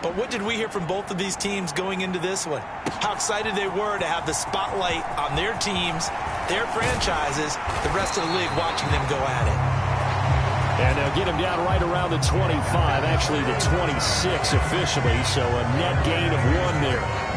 But what did we hear from both of these teams going into this one? How excited they were to have the spotlight on their teams, their franchises, the rest of the league watching them go at it. And they'll get him down right around the 25, actually the 26 officially, so a net gain of 1 there.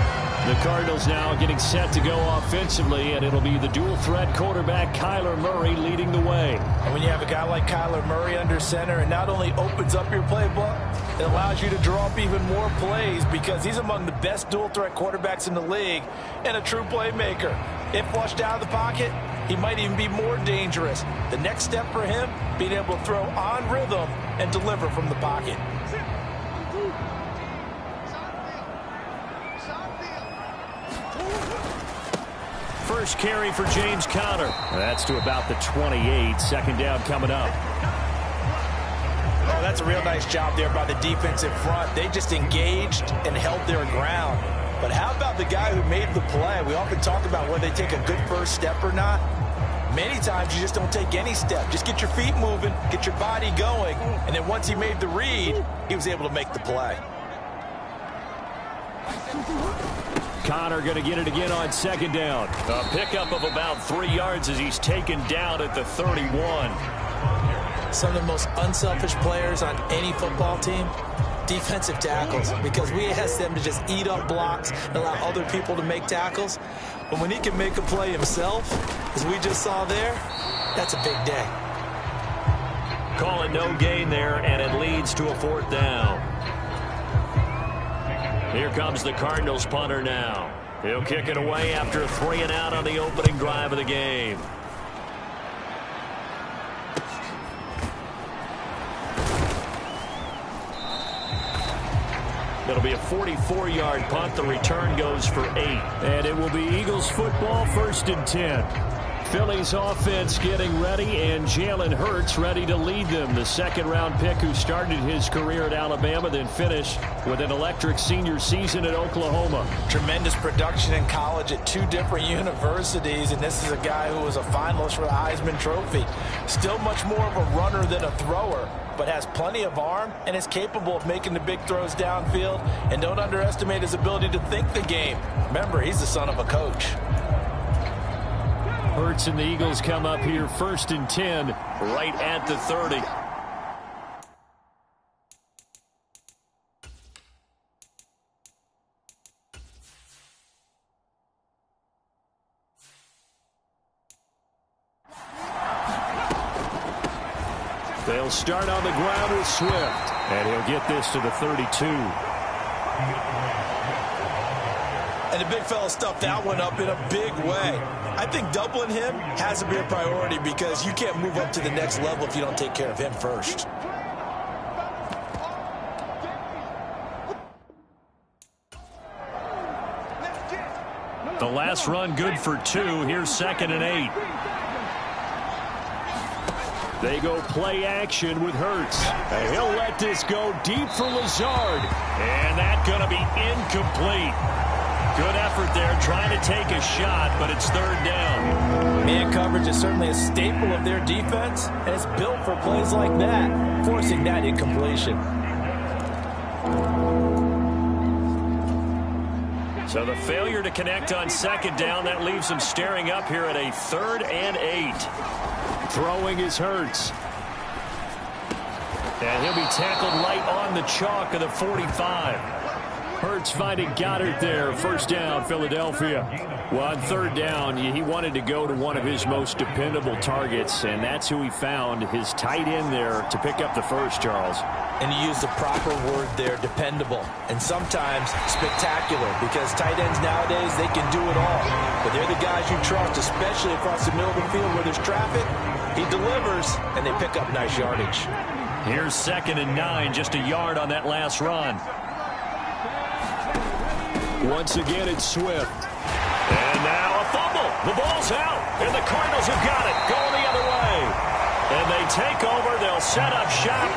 The Cardinals now getting set to go offensively, and it'll be the dual-threat quarterback Kyler Murray leading the way. And when you have a guy like Kyler Murray under center, it not only opens up your playbook, it allows you to draw up even more plays because he's among the best dual-threat quarterbacks in the league and a true playmaker. If flushed out of the pocket, he might even be more dangerous. The next step for him, being able to throw on rhythm and deliver from the pocket. First carry for James Conner. That's to about the 28. Second down coming up. Oh, that's a real nice job there by the defensive front. They just engaged and held their ground. But how about the guy who made the play? We often talk about whether they take a good first step or not. Many times you just don't take any step. Just get your feet moving, get your body going, and then once he made the read, he was able to make the play. Conner going to get it again on second down. A pickup of about 3 yards as he's taken down at the 31. Some of the most unselfish players on any football team, defensive tackles, because we ask them to just eat up blocks and allow other people to make tackles. But when he can make a play himself, as we just saw there, that's a big day. Call it no gain there, and it leads to a 4th down. Here comes the Cardinals punter now. He'll kick it away after a 3 and out on the opening drive of the game. It'll be a 44-yard punt. The return goes for 8. And it will be Eagles football, 1st and 10. Philly's offense getting ready, and Jalen Hurts ready to lead them. The second-round pick who started his career at Alabama, then finished with an electric senior season at Oklahoma. Tremendous production in college at 2 different universities, and this is a guy who was a finalist for the Heisman Trophy. Still much more of a runner than a thrower, but has plenty of arm and is capable of making the big throws downfield. And don't underestimate his ability to think the game. Remember, he's the son of a coach. Hurts and the Eagles come up here 1st and 10, right at the 30. They'll start on the ground with Swift, and he'll get this to the 32. And the big fella stuffed that one up in a big way. I think doubling him has to be a priority because you can't move up to the next level if you don't take care of him first. The last run good for 2. Here's 2nd and 8. They go play action with Hurts. And he'll let this go deep for Lazard. And that's going to be incomplete. Good effort there trying to take a shot, but it's 3rd down. Man coverage is certainly a staple of their defense, and it's built for plays like that, forcing that incompletion. So the failure to connect on 2nd down, that leaves them staring up here at a 3rd and 8. Throwing is Hurts. And he'll be tackled right on the chalk of the 45. Hurts finding Goddard there. 1st down, Philadelphia. Well, on 3rd down, he wanted to go to one of his most dependable targets, and that's who he found, his tight end there, to pick up the first, Charles. And you use the proper word there, dependable, and sometimes spectacular, because tight ends nowadays, they can do it all. But they're the guys you trust, especially across the middle of the field where there's traffic. He delivers, and they pick up nice yardage. Here's 2nd and 9, just a yard on that last run. Once again, it's Swift. And now a fumble. The ball's out, and the Cardinals have got it. Going the other way. And they take over. They'll set up shop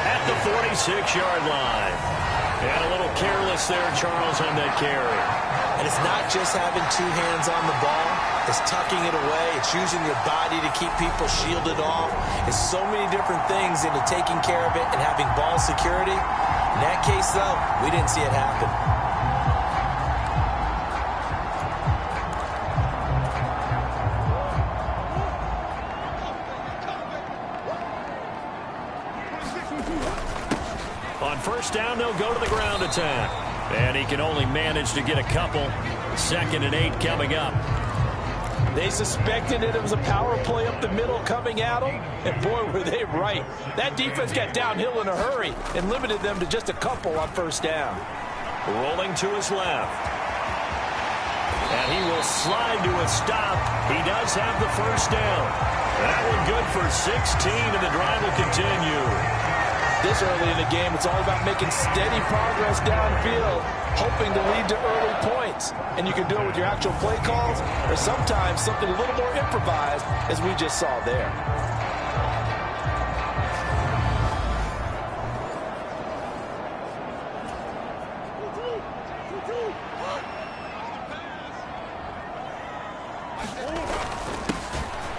at the 46-yard line. And a little careless there, Charles, on that carry. And it's not just having 2 hands on the ball. It's tucking it away. It's using your body to keep people shielded off. It's so many different things into taking care of it and having ball security. In that case, though, we didn't see it happen. On first down, they'll go to the ground attack. And he can only manage to get a couple. 2nd and 8 coming up. They suspected it was a power play up the middle coming at them, and boy, were they right. That defense got downhill in a hurry and limited them to just a couple on first down. Rolling to his left. And he will slide to a stop. He does have the first down. That one good for 16, and the drive will continue. This early in the game, it's all about making steady progress downfield, hoping to lead to early points. And you can do it with your actual play calls, or sometimes something a little more improvised, as we just saw there.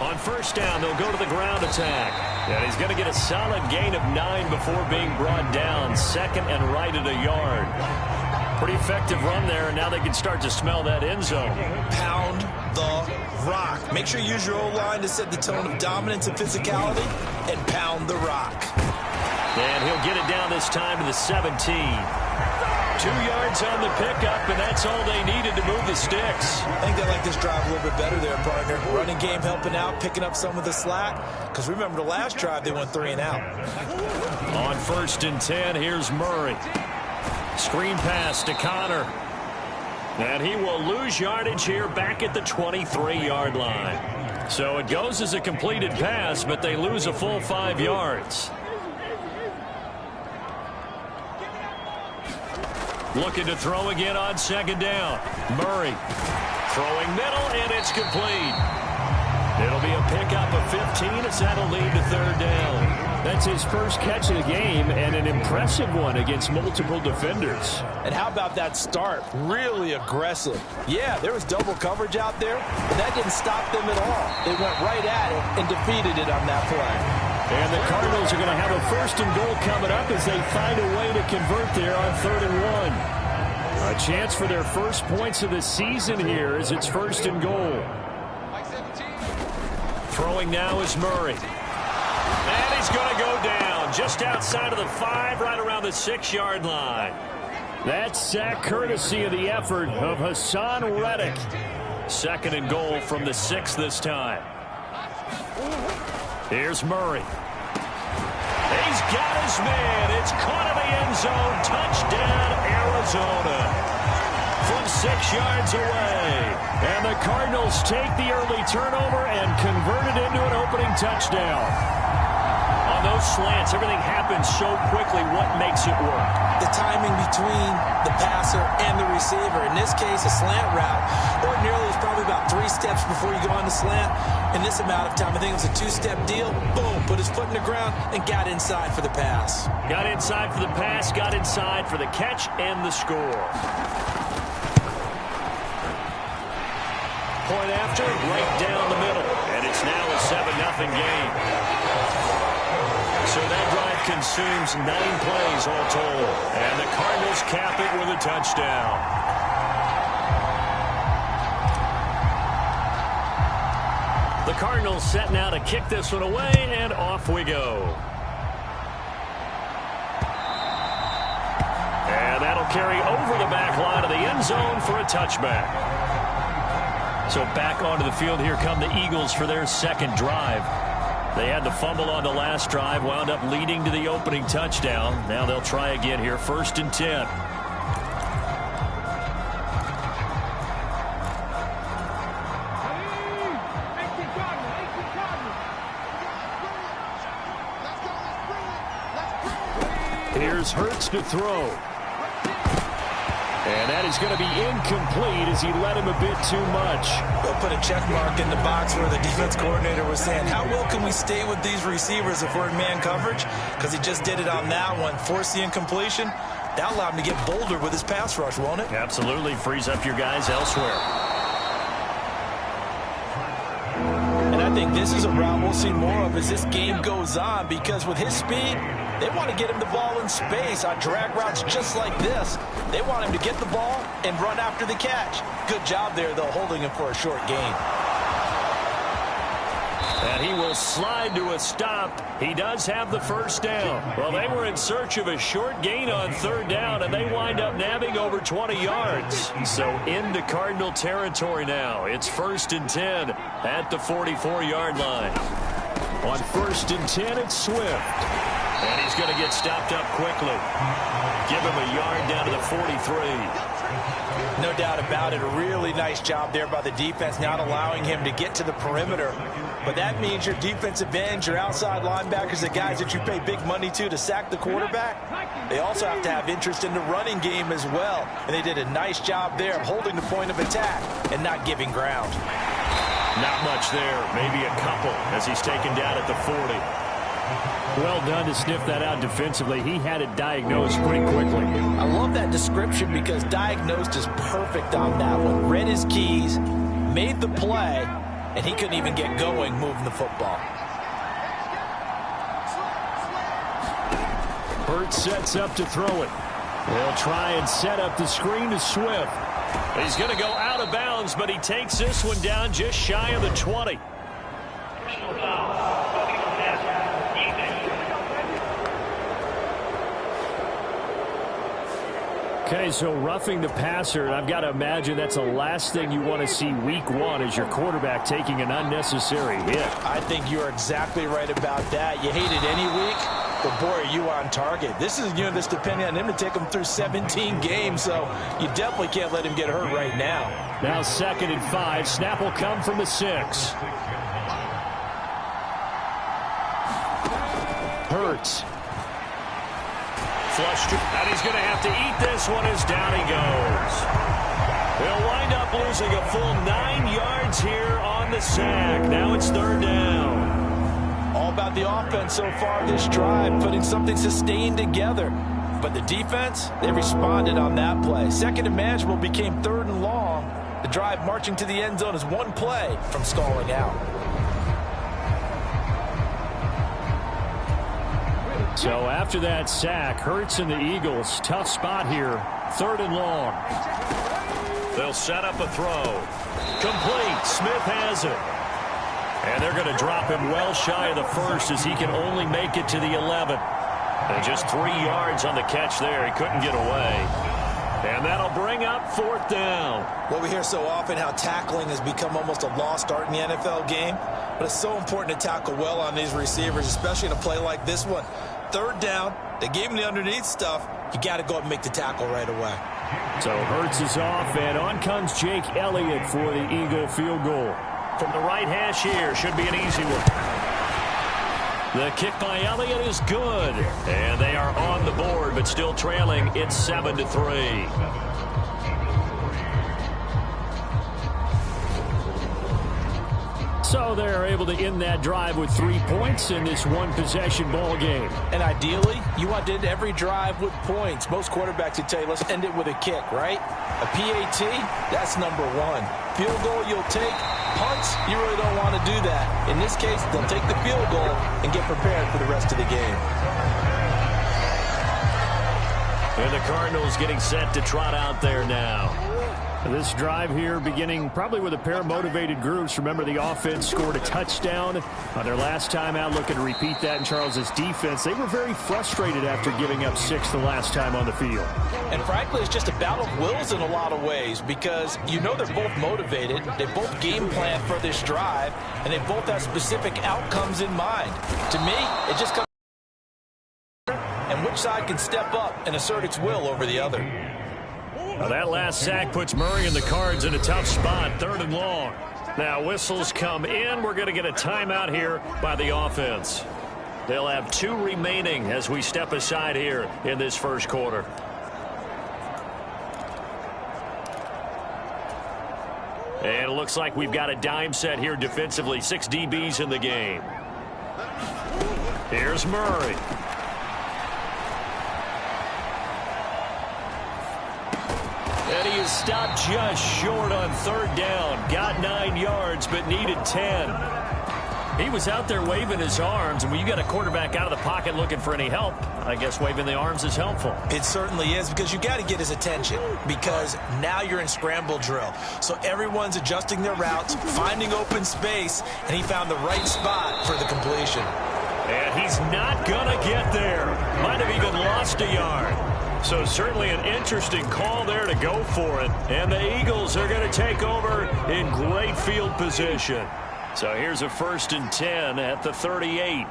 On first down, they'll go to the ground attack. And he's going to get a solid gain of 9 before being brought down. 2nd and right at a yard. Pretty effective run there, and now they can start to smell that end zone. Pound the rock. Make sure you use your O-line to set the tone of dominance and physicality, and pound the rock. And he'll get it down this time to the 17. 2 yards on the pickup, and that's all they needed to move the sticks. I think they like this drive a little bit better there, partner. Running game helping out, picking up some of the slack. Because remember, the last drive, they went 3 and out. On 1st and 10, here's Murray. Screen pass to Connor. And he will lose yardage here back at the 23-yard line. So it goes as a completed pass, but they lose a full 5 yards. Looking to throw again on 2nd down. Murray throwing middle, and it's complete. It'll be a pickup of 15 as that'll lead to 3rd down. That's his first catch of the game, and an impressive one against multiple defenders. And how about that start? Really aggressive. Yeah, there was double coverage out there, but that didn't stop them at all. They went right at it and defeated it on that play. And the Cardinals are going to have a 1st and goal coming up as they find a way to convert there on 3rd and 1. A chance for their first points of the season here as it's 1st and goal. Throwing now is Murray. And he's going to go down just outside of the 5, right around the 6-yard line. That sack courtesy of the effort of Hassan Reddick. 2nd and goal from the 6 this time. Here's Murray. He's got his man. It's caught in the end zone. Touchdown, Arizona. From 6 yards away. And the Cardinals take the early turnover and convert it into an opening touchdown. On those slants, everything happens so quickly. What makes it work? The timing between the passer and the receiver. In this case, a slant route. Ordinarily, it's probably about 3 steps before you go on the slant. In this amount of time, I think it was a 2-step deal. Boom, put his foot in the ground and got inside for the pass. Got inside for the pass, got inside for the catch and the score. Point after, right down the middle. And it's now a 7-0 game. So that drive consumes 9 plays all told. And the Cardinals cap it with a touchdown. The Cardinals set now to kick this one away, and off we go. And that'll carry over the back line of the end zone for a touchback. So back onto the field, here come the Eagles for their 2nd drive. They had the fumble on the last drive, wound up leading to the opening touchdown. Now they'll try again here, 1st and 10. Here's Hurts to throw. And that is going to be incomplete as he led him a bit too much. They'll put a check mark in the box where the defense coordinator was saying, how well can we stay with these receivers if we're in man coverage? Because he just did it on that one. Force the incompletion. That allowed him to get bolder with his pass rush, won't it? Absolutely. Frees up your guys elsewhere. And I think this is a route we'll see more of as this game goes on, because with his speed, They want to get him the ball in space on drag routes just like this. They want him to get the ball and run after the catch. Good job there, though, holding him for a short gain. And he will slide to a stop. He does have the first down. Well, they were in search of a short gain on third down, and they wind up nabbing over 20 yards. So into Cardinal territory now. It's 1st and 10 at the 44-yard line. On 1st and 10, it's Swift. And he's going to get stopped up quickly. Give him a yard down to the 43. No doubt about it. A really nice job there by the defense, not allowing him to get to the perimeter. But that means your defensive ends, your outside linebackers, the guys that you pay big money to sack the quarterback, they also have to have interest in the running game as well. And they did a nice job there of holding the point of attack and not giving ground. Not much there. Maybe a couple as he's taken down at the 40. Well done to sniff that out defensively. He had it diagnosed pretty quickly. I love that description because diagnosed is perfect on that one. Read his keys, made the play, and he couldn't even get going moving the football. Hurts sets up to throw it. They'll try and set up the screen to Swift. He's going to go out of bounds, but he takes this one down just shy of the 20. Okay, so roughing the passer, and I've got to imagine that's the last thing you want to see week one as your quarterback taking an unnecessary hit. I think you're exactly right about that. You hate it any week, but boy, are you on target. This is a unit that's depending on him to take him through 17 games, so you definitely can't let him get hurt right now. Now 2nd and 5. Snap will come from the 6. Hurts. Flushed, and he's going to have to eat this one as down he goes. He'll wind up losing a full 9 yards here on the sack. Now it's 3rd down. All about the offense so far this drive, putting something sustained together. But the defense, they responded on that play. 2nd and manageable became 3rd and long. The drive marching to the end zone is one play from stalling out. So after that sack, Hurts and the Eagles, tough spot here. 3rd and long. They'll set up a throw. Complete. Smith has it. And they're going to drop him well shy of the 1st as he can only make it to the 11. And just 3 yards on the catch there. He couldn't get away. And that'll bring up 4th down. Well, we hear so often how tackling has become almost a lost art in the NFL game. But it's so important to tackle well on these receivers, especially in a play like this one. 3rd down, they gave him the underneath stuff. You got to go up and make the tackle right away. So Hurts is off, and on comes Jake Elliott for the Eagle field goal. From the right hash here, should be an easy one. The kick by Elliott is good. And they are on the board, but still trailing. It's 7-3. So they're able to end that drive with 3 points in this one-possession ball game. And ideally, you want to end every drive with points. Most quarterbacks would tell you, let's end it with a kick, right? A PAT, that's number 1. Field goal, you'll take. Punts, you really don't want to do that. In this case, they'll take the field goal and get prepared for the rest of the game. And the Cardinals getting set to trot out there now. This drive here beginning probably with a pair of motivated groups. Remember, the offense scored a touchdown on their last time out. Looking to repeat that in Charles's defense. They were very frustrated after giving up 6 the last time on the field. And frankly, it's just a battle of wills in a lot of ways because you know they're both motivated. They both game plan for this drive, and they both have specific outcomes in mind. To me, it just comes and which side can step up and assert its will over the other. Now that last sack puts Murray and the Cards in a tough spot, 3rd and long. Now whistles come in. We're going to get a timeout here by the offense. They'll have 2 remaining as we step aside here in this first quarter. And it looks like we've got a dime set here defensively. 6 DBs in the game. Here's Murray. And he is stopped just short on 3rd down. Got 9 yards, but needed 10. He was out there waving his arms, and when you got a quarterback out of the pocket looking for any help, I guess waving the arms is helpful. It certainly is, because you got to get his attention, because now you're in scramble drill. So everyone's adjusting their routes, finding open space, and he found the right spot for the completion. And he's not going to get there. Might have even lost a yard. So certainly an interesting call there to go for it. And the Eagles are going to take over in great field position. So here's a 1st and 10 at the 38.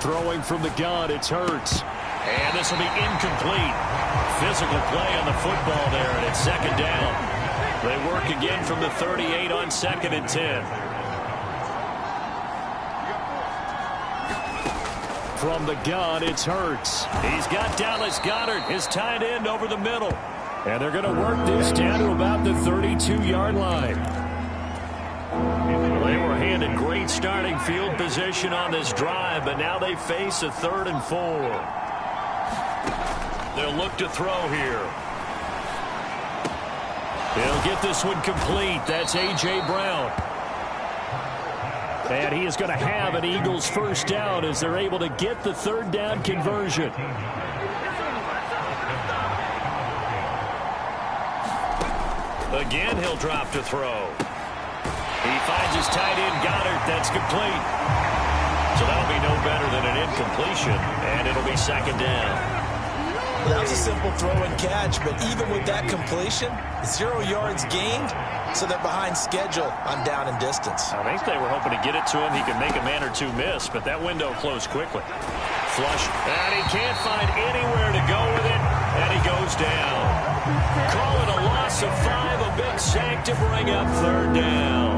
Throwing from the gun, it's Hurts. And this will be incomplete. Physical play on the football there, and it's 2nd down. They work again from the 38 on 2nd and 10. From the gun, it's Hurts. He's got Dallas Goedert, his tight end, over the middle. And they're going to work this down to about the 32-yard line. They were handed great starting field position on this drive, but now they face a 3rd and 4. They'll look to throw here. They'll get this one complete. That's A.J. Brown. And he is going to have an Eagles 1st down as they're able to get the 3rd down conversion. Again, he'll drop to throw. He finds his tight end, Goddard. That's complete. So that'll be no better than an incompletion, and it'll be 2nd down. Well, that was a simple throw and catch, but even with that completion, 0 yards gained, so they're behind schedule on down and distance. I think they were hoping to get it to him. He could make a man or two miss, but that window closed quickly. Flush, and he can't find anywhere to go with it, and he goes down. Call it a loss of 5, a big sack to bring up 3rd down.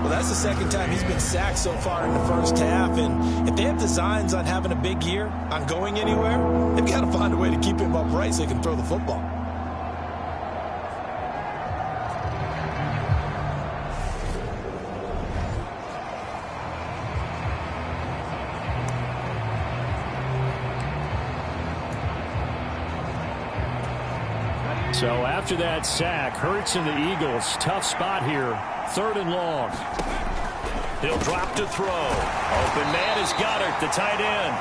Well, that's the 2nd time he's been sacked so far in the 1st half, and if they have designs on having a big year, on going anywhere, they've got to find a way to keep him upright so he can throw the football. So after that sack, Hurts and the Eagles, tough spot here, 3rd and long. He'll drop to throw. Open man is Goddard, the tight end.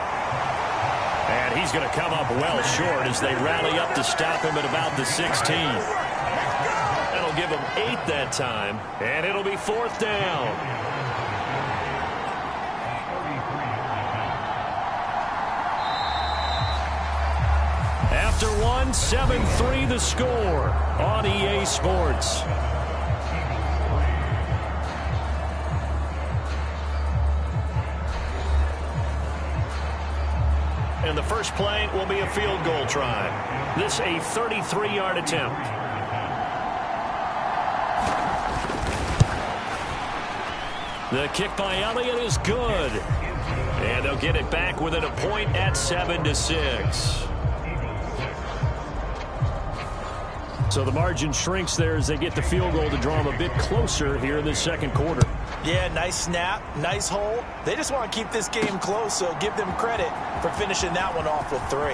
And he's going to come up well short as they rally up to stop him at about the 16. That'll give him 8 that time, and it'll be 4th down. After 7-3 the score on EA Sports. And the first play will be a field goal try. This a 33-yard attempt. The kick by Elliott is good. And they'll get it back within a point at 7-6. So the margin shrinks there as they get the field goal to draw them a bit closer here in the 2nd quarter. Yeah, nice snap, nice hole. They just want to keep this game close, so give them credit for finishing that one off with 3.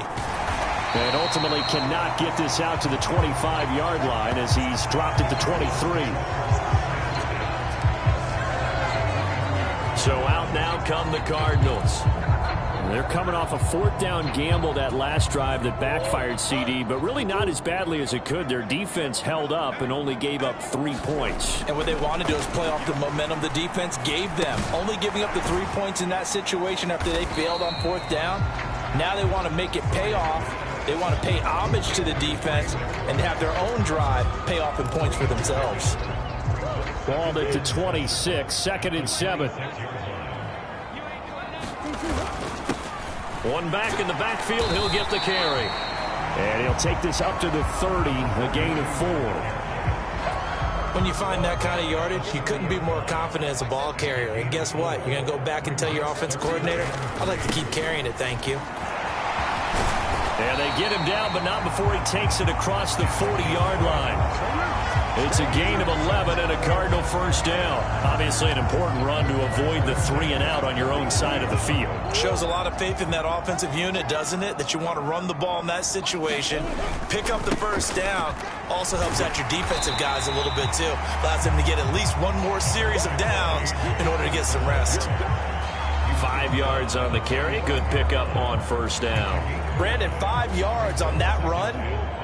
And ultimately cannot get this out to the 25-yard line as he's dropped it to 23. So out now come the Cardinals. They're coming off a 4th down gamble that last drive that backfired, CD, but really not as badly as it could. Their defense held up and only gave up 3 points. And what they want to do is play off the momentum the defense gave them. Only giving up the 3 points in that situation after they failed on 4th down. Now they want to make it pay off. They want to pay homage to the defense and have their own drive pay off in points for themselves. Balled it to 26, 2nd and 7. One back in the backfield, he'll get the carry. And he'll take this up to the 30, a gain of 4. When you find that kind of yardage, you couldn't be more confident as a ball carrier. And guess what? You're going to go back and tell your offensive coordinator, I'd like to keep carrying it, thank you. And they get him down, but not before he takes it across the 40-yard line. It's a gain of 11 and a Cardinal first down. Obviously an important run to avoid the 3-and-out on your own side of the field. Shows a lot of faith in that offensive unit, doesn't it? That you want to run the ball in that situation. Pick up the first down. Also helps out your defensive guys a little bit, too. Allows them to get at least one more series of downs in order to get some rest. 5 yards on the carry. Good pickup on first down. Brandon, 5 yards on that run.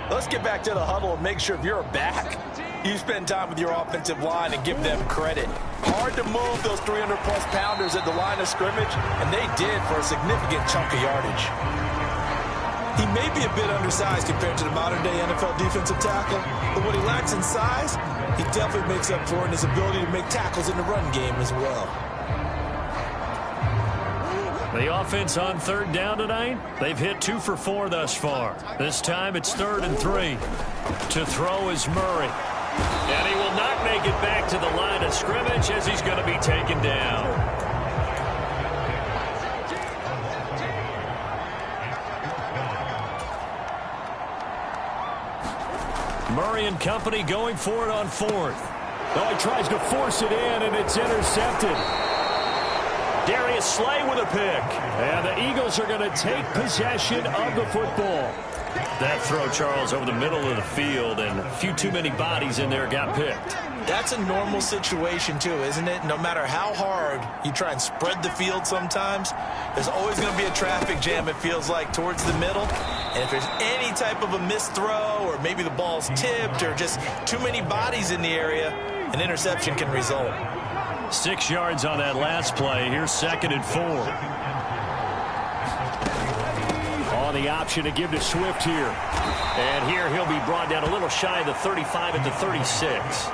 Let's get back to the huddle and make sure if you're back, you spend time with your offensive line and give them credit. Hard to move those 300-plus pounders at the line of scrimmage, and they did for a significant chunk of yardage. He may be a bit undersized compared to the modern-day NFL defensive tackle, but what he lacks in size, he definitely makes up for in his ability to make tackles in the run game as well. The offense on third down tonight, they've hit 2 for 4 thus far. This time it's 3rd and 3. To throw is Murray. And he will not make it back to the line of scrimmage as he's going to be taken down. Murray and company going for it on 4th. Oh, he tries to force it in, and it's intercepted. Darius Slay with a pick. And the Eagles are going to take possession of the football. That throw, Charles, over the middle of the field, and a few too many bodies in there got picked. That's a normal situation, too, isn't it? No matter how hard you try and spread the field sometimes, there's always going to be a traffic jam, it feels like, towards the middle. And if there's any type of a missed throw or maybe the ball's tipped or just too many bodies in the area, an interception can result. 6 yards on that last play. Here's 2nd and 4. On the option to give to Swift here. And here he'll be brought down a little shy of the 35 at the 36.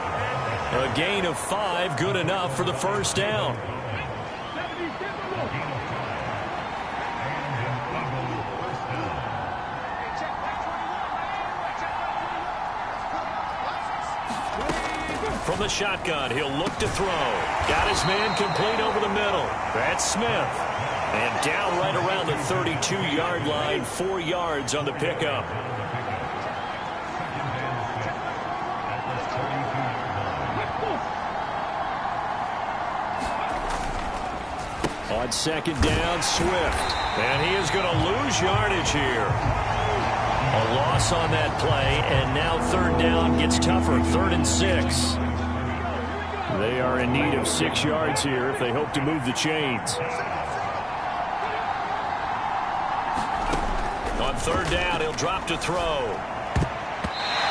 A gain of 5, good enough for the first down. From the shotgun, he'll look to throw. Got his man complete over the middle. That's Smith. And down right around the 32-yard line, 4 yards on the pickup. On 2nd down, Swift. And he is going to lose yardage here. A loss on that play, and now 3rd down gets tougher, 3rd and 6. They are in need of 6 yards here if they hope to move the chains. On 3rd down, he'll drop to throw.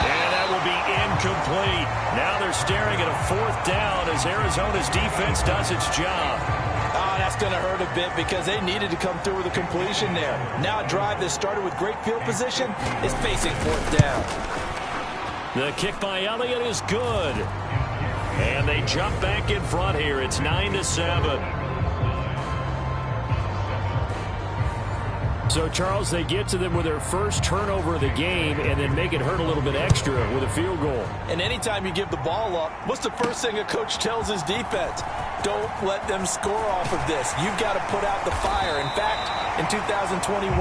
And that will be incomplete. Now they're staring at a 4th down as Arizona's defense does its job. Oh, that's going to hurt a bit because they needed to come through with a completion there. Now a drive that started with great field position is facing 4th down. The kick by Elliott is good. And they jump back in front here. It's 9-7. So, Charles, they get to them with their first turnover of the game and then make it hurt a little bit extra with a field goal. And anytime you give the ball up, what's the first thing a coach tells his defense? Don't let them score off of this. You've got to put out the fire. In fact, in 2021,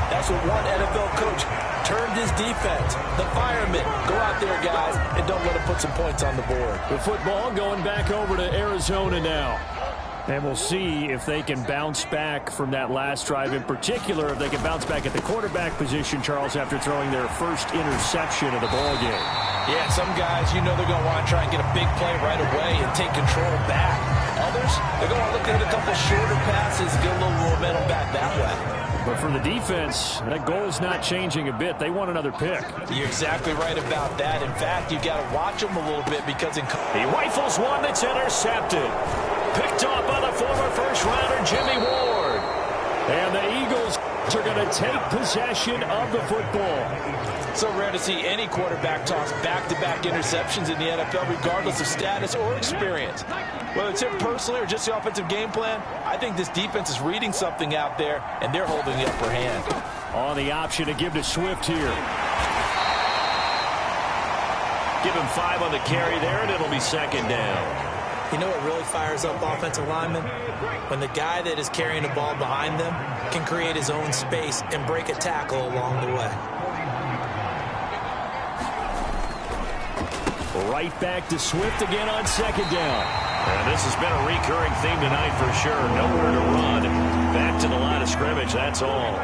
that's what one NFL coach turned his defense. The firemen. Go out there, guys, and don't let them put some points on the board. The football going back over to Arizona now. And we'll see if they can bounce back from that last drive. In particular, if they can bounce back at the quarterback position, Charles, after throwing their first interception of the ball game. Yeah, some guys, you know they're going to want to try and get a big play right away and take control back. Others, they're going to look at a couple shorter passes, get a little momentum back that way. But for the defense, that goal is not changing a bit. They want another pick. You're exactly right about that. In fact, you've got to watch them a little bit because he rifles one that's intercepted. Picked off by the former first-rounder Jimmy Ward. And the Eagles are going to take possession of the football. So rare to see any quarterback toss back-to-back interceptions in the NFL, regardless of status or experience. Whether it's him personally or just the offensive game plan, I think this defense is reading something out there, and they're holding the upper hand. On the option to give to Swift here. Give him 5 on the carry there, and it'll be 2nd down. You know what really fires up offensive linemen? When the guy that is carrying the ball behind them can create his own space and break a tackle along the way. Right back to Swift again on second down. And this has been a recurring theme tonight for sure. Nowhere to run. Back to the line of scrimmage, that's all.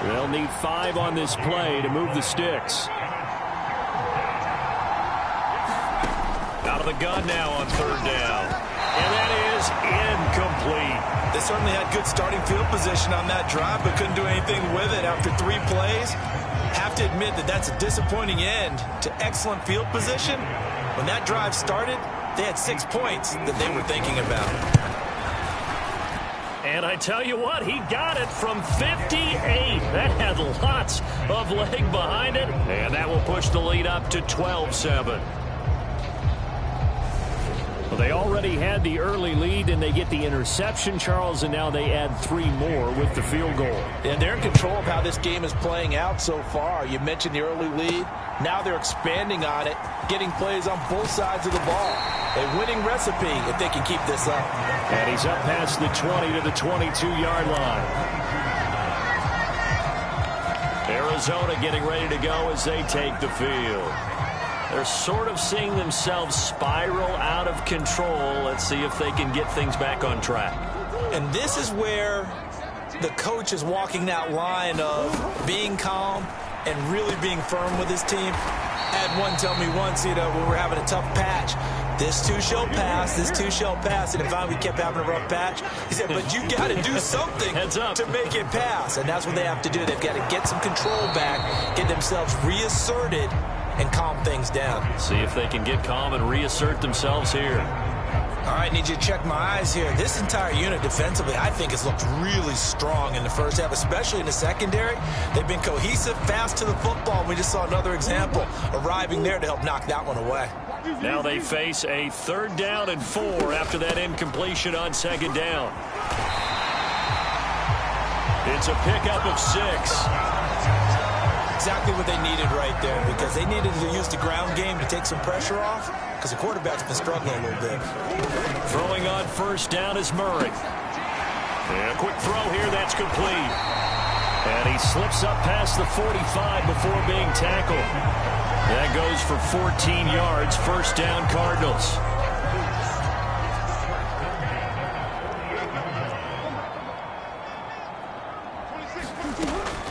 They'll need 5 on this play to move the sticks. Out of the gun now on third down. And that is incomplete. They certainly had good starting field position on that drive, but couldn't do anything with it after 3 plays. Have to admit that that's a disappointing end to excellent field position. When that drive started, they had 6 points that they were thinking about. And I tell you what, he got it from 58. That had lots of leg behind it. And that will push the lead up to 12-7. Well, they already had the early lead, and they get the interception, Charles, and now they add 3 more with the field goal. And they're in control of how this game is playing out so far. You mentioned the early lead. Now they're expanding on it, getting plays on both sides of the ball. A winning recipe if they can keep this up. And he's up past the 20 to the 22-yard line. Arizona getting ready to go as they take the field. They're sort of seeing themselves spiral out of control. Let's see if they can get things back on track. And this is where the coach is walking that line of being calm and really being firm with his team. I had one tell me once, when we're having a tough patch, this too shall pass, this too shall pass. And finally we kept having a rough patch. He said, but you got to do something to make it pass. And that's what they have to do. They've got to get some control back, get themselves reasserted, and calm things down. See if they can get calm and reassert themselves here. All right, need you to check my eyes here. This entire unit defensively, I think, has looked really strong in the first half, especially in the secondary. They've been cohesive, fast to the football. We just saw another example arriving there to help knock that one away. Now they face a 3rd down and 4 after that incompletion on second down. It's a pickup of 6. Exactly what they needed right there, because they needed to use the ground game to take some pressure off, because the quarterback's been struggling a little bit. Throwing on first down is Murray. And a quick throw here, that's complete. And he slips up past the 45 before being tackled. That goes for 14 yards, first down Cardinals.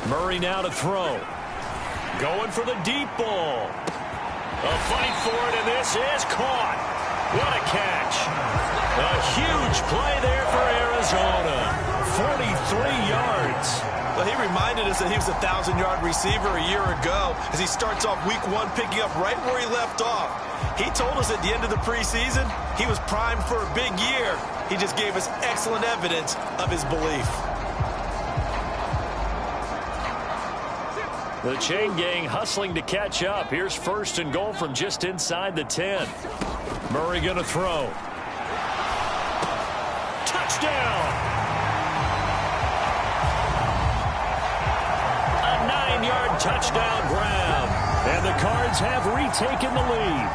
Murray now to throw. Going for the deep ball. A fight for it, and this is caught. What a catch. A huge play there for Arizona. 43 yards. Well, he reminded us that he was a 1,000-yard receiver a year ago as he starts off week 1 picking up right where he left off. He told us at the end of the preseason he was primed for a big year. He just gave us excellent evidence of his belief. The chain gang hustling to catch up. Here's 1st and goal from just inside the 10. Murray going to throw. Touchdown! A 9-yard touchdown grab. And the Cards have retaken the lead.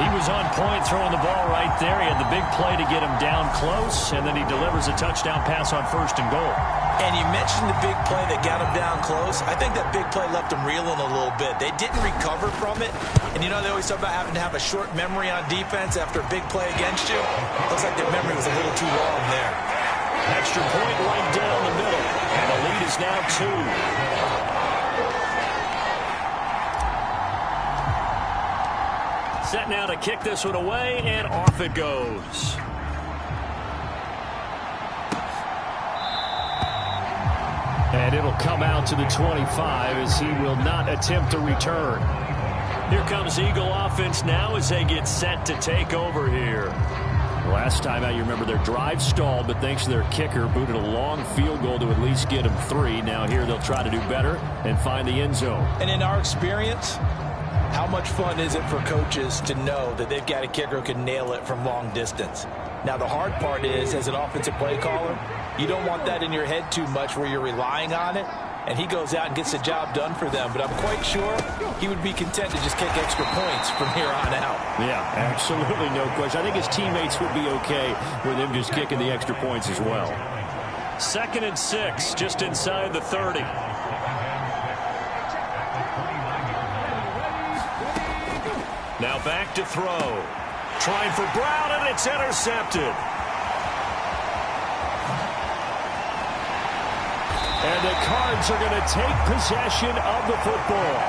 He was on point throwing the ball right there. He had the big play to get him down close, and then he delivers a touchdown pass on 1st and goal. And you mentioned the big play that got him down close. I think that big play left him reeling a little bit. They didn't recover from it. And they always talk about having to have a short memory on defense after a big play against you. Looks like their memory was a little too long there. Extra point right down the middle. And the lead is now 2. Set now to kick this one away, and off it goes. And it'll come out to the 25 as he will not attempt to return. Here comes Eagle offense now as they get set to take over here. Last time out, you remember their drive stalled, but thanks to their kicker, booted a long field goal to at least get them 3. Now here they'll try to do better and find the end zone. And in our experience, how much fun is it for coaches to know that they've got a kicker who can nail it from long distance? Now, the hard part is, as an offensive play caller, You don't want that in your head too much where you're relying on it. And he goes out and gets the job done for them. But I'm quite sure he would be content to just kick extra points from here on out. Yeah, absolutely no question. I think his teammates would be okay with him just kicking the extra points as well. 2nd and 6, just inside the 30. Now back to throw. Trying for Brown, and it's intercepted. And the Cards are going to take possession of the football.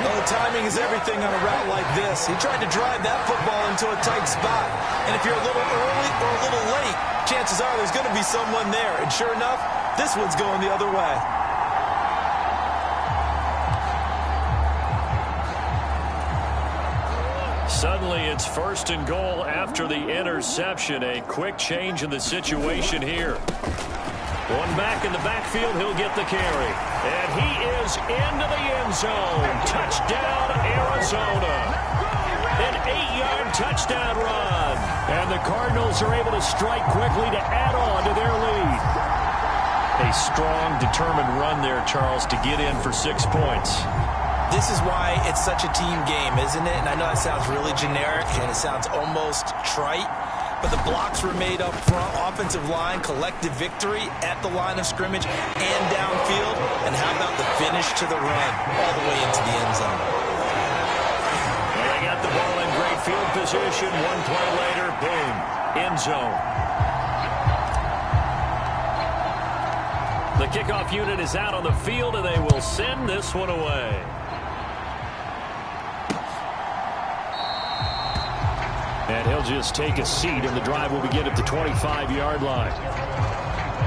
Well, the timing is everything on a route like this. He tried to drive that football into a tight spot. And if you're a little early or a little late, chances are there's going to be someone there. And sure enough, this one's going the other way. Suddenly, it's 1st and goal after the interception. A quick change in the situation here. One back in the backfield, he'll get the carry. And he is into the end zone. Touchdown, Arizona. An 8-yard touchdown run. And the Cardinals are able to strike quickly to add on to their lead. A strong, determined run there, Charles, to get in for 6 points. This is why it's such a team game, isn't it? And I know that sounds really generic and it sounds almost trite, but the blocks were made up front. Offensive line, collective victory at the line of scrimmage and downfield. And how about the finish to the run all the way into the end zone? Well, they got the ball in great field position. One play later, boom, end zone. The kickoff unit is out on the field, and they will send this one away. And he'll just take a seat, and the drive will begin at the 25-yard line.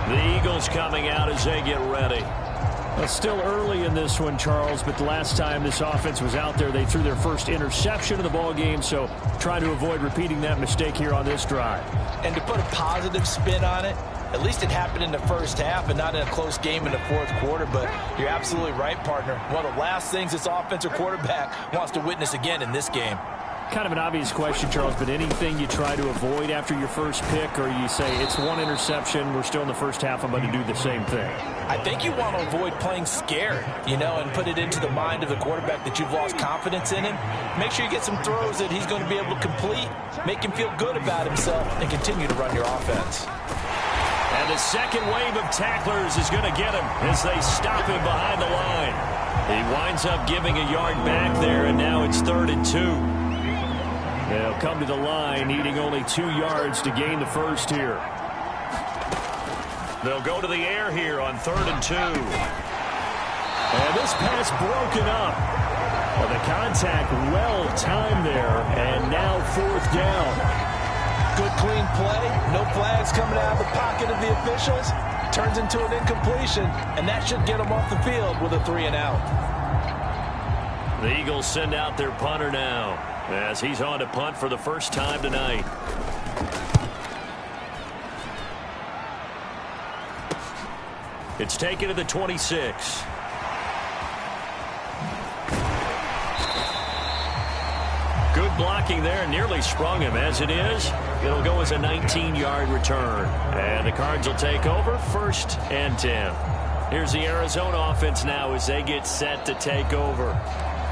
The Eagles coming out as they get ready. Well, still early in this one, Charles, but the last time this offense was out there, they threw their first interception of the ball game, so trying to avoid repeating that mistake here on this drive. And to put a positive spin on it, at least it happened in the first half and not in a close game in the fourth quarter. But you're absolutely right, partner. One of the last things this offensive quarterback wants to witness again in this game. Kind of an obvious question, Charles, but anything you try to avoid after your first pick, or you say it's one interception, we're still in the first half, I'm going to do the same thing? I think you want to avoid playing scared, and put it into the mind of the quarterback that you've lost confidence in him. Make sure you get some throws that he's going to be able to complete, make him feel good about himself, and continue to run your offense. And the second wave of tacklers is going to get him as they stop him behind the line. He winds up giving a yard back there, and now it's 3rd and 2. They'll come to the line, needing only 2 yards to gain the first here. They'll go to the air here on 3rd and 2. And this pass broken up. Well, the contact well-timed there, and now 4th down. Good clean play, no flags coming out of the pocket of the officials. Turns into an incompletion, and that should get them off the field with a 3-and-out. The Eagles send out their punter now, as he's on to punt for the first time tonight. It's taken to the 26. Good blocking there, nearly sprung him. As it is, it'll go as a 19-yard return. And the Cards will take over 1st and 10. Here's the Arizona offense now as they get set to take over.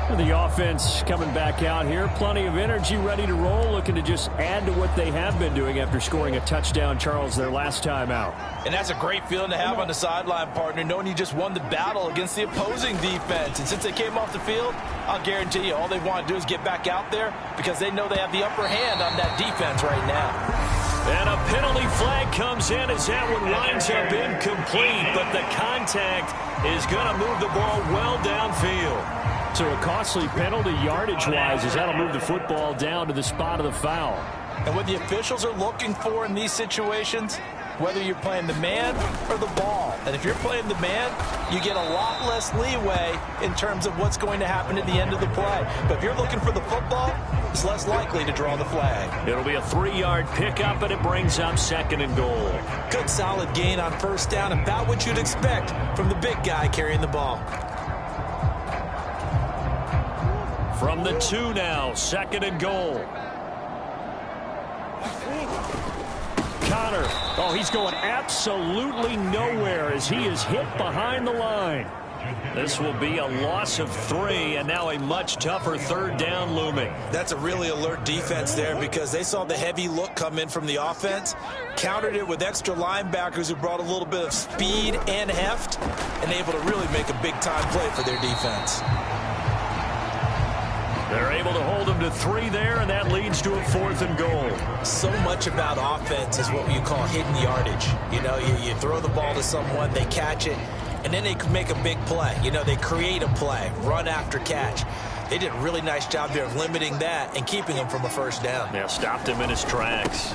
The offense coming back out here. Plenty of energy, ready to roll, looking to just add to what they have been doing after scoring a touchdown, Charles, their last time out. And that's a great feeling to have on the sideline, partner, knowing you just won the battle against the opposing defense. And since they came off the field, I'll guarantee you all they want to do is get back out there because they know they have the upper hand on that defense right now. And a penalty flag comes in as that one winds up incomplete, but the contact is going to move the ball well downfield. So a costly penalty yardage-wise as that'll move the football down to the spot of the foul. And what the officials are looking for in these situations, whether you're playing the man or the ball. And if you're playing the man, you get a lot less leeway in terms of what's going to happen at the end of the play. But if you're looking for the football, it's less likely to draw the flag. It'll be a 3-yard pickup, and it brings up 2nd and goal. Good solid gain on 1st down, about what you'd expect from the big guy carrying the ball. From the 2 now, 2nd and goal. counter. Oh, he's going absolutely nowhere as he is hit behind the line. This will be a loss of 3, and now a much tougher third down looming. That's a really alert defense there because they saw the heavy look come in from the offense, countered it with extra linebackers who brought a little bit of speed and heft, and able to really make a big-time play for their defense. They're able to hold them to 3 there, and that leads to a 4th and goal. So much about offense is what you call hidden yardage. You know, you throw the ball to someone, they catch it, and then they can make a big play. You know, they create a play, run after catch. They did a really nice job there of limiting that and keeping him from a first down. Yeah, stopped him in his tracks.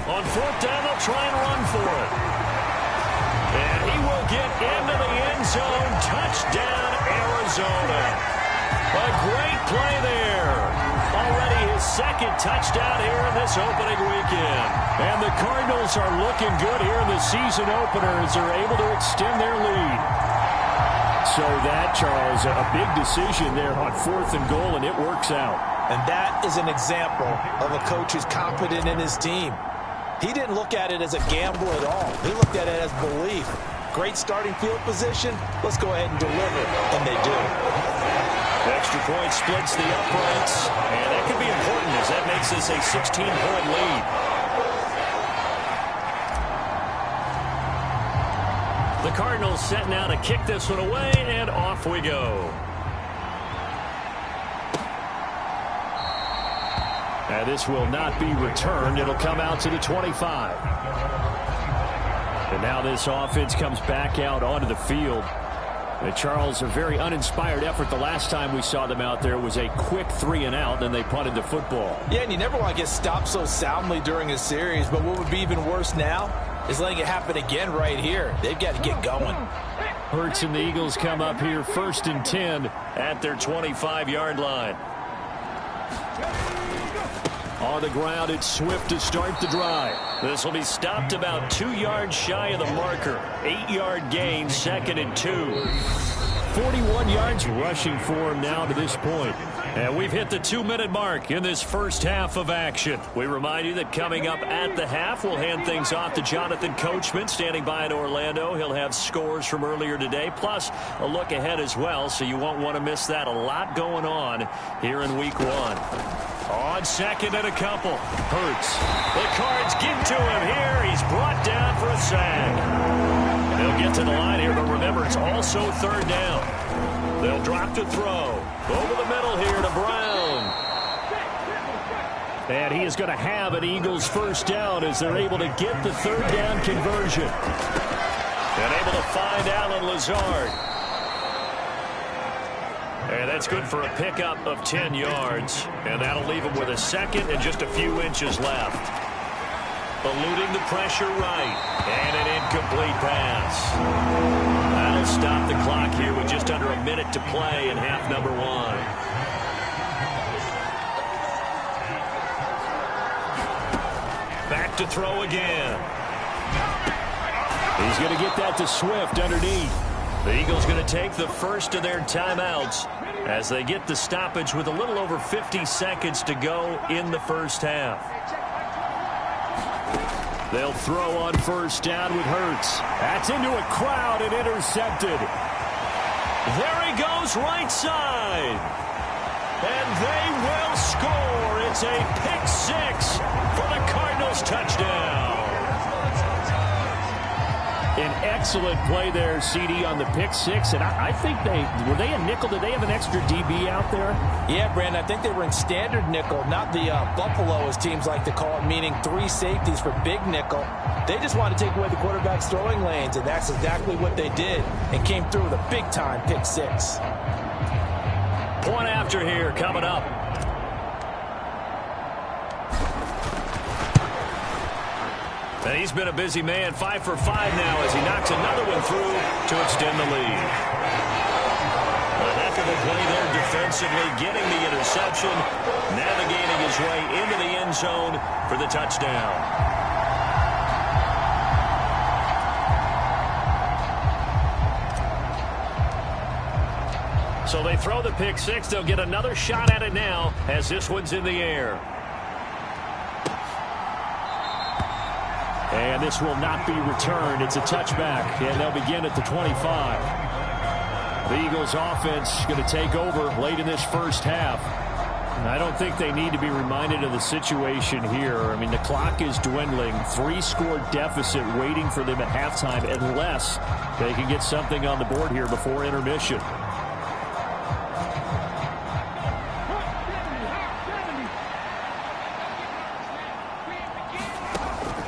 On 4th down, they'll try and run for it. And he will get into the end zone. Touchdown, Arizona. A great play there. Already his 2nd touchdown here in this opening weekend. And the Cardinals are looking good here in the season opener as they're able to extend their lead. So that, Charles, a big decision there on 4th and goal, and it works out. And that is an example of a coach who's confident in his team. He didn't look at it as a gamble at all. He looked at it as belief. Great starting field position. Let's go ahead and deliver. And they do. Extra point splits the uprights, and that could be important as that makes this a 16-point lead. The Cardinals set now to kick this one away, and off we go. And this will not be returned. It'll come out to the 25. And now this offense comes back out onto the field. Charles, a very uninspired effort. The last time we saw them out there was a quick 3-and-out, then they punted the football. Yeah, and you never want to get stopped so soundly during a series, but what would be even worse now is letting it happen again right here. They've got to get going. Hurts and the Eagles come up here 1st and 10 at their 25-yard line. On the ground, it's Swift to start the drive. This will be stopped about 2 yards shy of the marker. 8-yard gain, 2nd and 2. 41 yards rushing for him now to this point. And we've hit the 2-minute mark in this first half of action. We remind you that coming up at the half, we'll hand things off to Jonathan Coachman, standing by in Orlando. He'll have scores from earlier today, plus a look ahead as well, so you won't want to miss that. A lot going on here in Week 1. On 2nd and a couple. Hurts. The Cards get to him here. He's brought down for a sack. They'll get to the line here, but remember, it's also 3rd down. They'll drop to throw. Over the middle here to Brown. And he is going to have an Eagles 1st down as they're able to get the 3rd down conversion. And able to find Alan Lazard. And that's good for a pickup of 10 yards. And that'll leave him with a 2nd and just a few inches left. Eluding the pressure right. And an incomplete pass. That'll stop the clock here with just under a minute to play in half number 1. Back to throw again. He's going to get that to Swift underneath. The Eagles going to take the first of their timeouts as they get the stoppage with a little over 50 seconds to go in the first half. They'll throw on 1st down with Hurts. That's into a crowd and intercepted. There he goes right side. And they will score. It's a pick 6 for the Cardinals touchdown. An excellent play there, CD, on the pick 6. And I think were they a nickel? Did they have an extra DB out there? Yeah, Brandon, I think they were in standard nickel, not the Buffalo, as teams like to call it, meaning 3 safeties for big nickel. They just want to take away the quarterback's throwing lanes, and that's exactly what they did and came through with a big-time pick 6. Point after here coming up. And he's been a busy man, 5 for 5 now as he knocks another one through to extend the lead. A heck of a play there defensively, getting the interception, navigating his way into the end zone for the touchdown. So they throw the pick 6. They'll get another shot at it now as this one's in the air. And this will not be returned. It's a touchback, and they'll begin at the 25. The Eagles offense going to take over late in this first half. I don't think they need to be reminded of the situation here. I mean, the clock is dwindling. 3-score deficit waiting for them at halftime unless they can get something on the board here before intermission.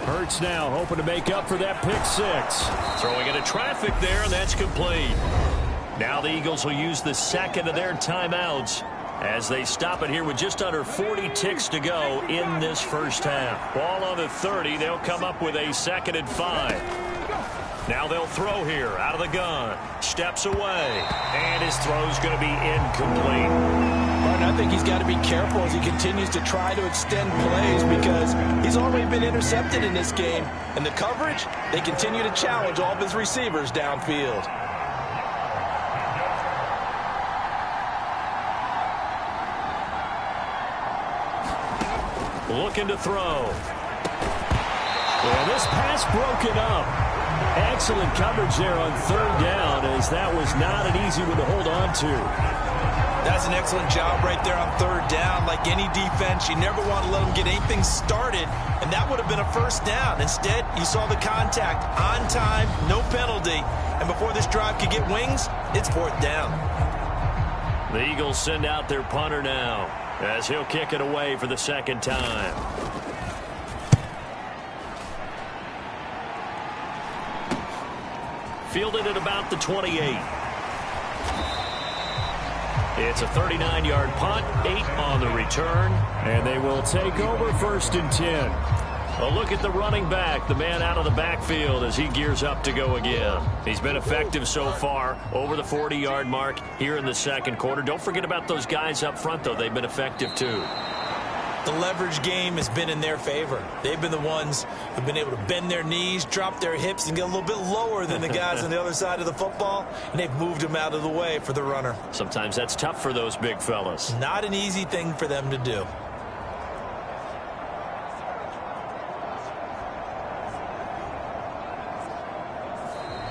Hurts now hoping to make up for that pick six. Throwing into traffic there, and that's complete. Now the Eagles will use the second of their timeouts as they stop it here with just under 40 ticks to go in this first half. Ball on the 30. They'll come up with a 2nd and 5. Now they'll throw here out of the gun. Steps away. And his throw's going to be incomplete. Martin, I think he's got to be careful as he continues to try to extend plays because he's already been intercepted in this game. And the coverage, they continue to challenge all of his receivers downfield. Looking to throw. And this pass broken up. Excellent coverage there on 3rd down, as that was not an easy one to hold on to. That's an excellent job right there on 3rd down. Like any defense, you never want to let them get anything started, and that would have been a 1st down. Instead, you saw the contact on time, no penalty, and before this drive could get wings, it's 4th down. The Eagles send out their punter now, as he'll kick it away for the 2nd time. Fielded at about the 28. It's a 39-yard punt, 8 on the return, and they will take over 1st and 10. A look at the running back, the man out of the backfield as he gears up to go again. He's been effective so far, over the 40-yard mark here in the 2nd quarter. Don't forget about those guys up front, though. They've been effective, too. The leverage game has been in their favor. They've been the ones who've been able to bend their knees, drop their hips, and get a little bit lower than the guys on the other side of the football, and they've moved them out of the way for the runner. Sometimes that's tough for those big fellas. Not an easy thing for them to do.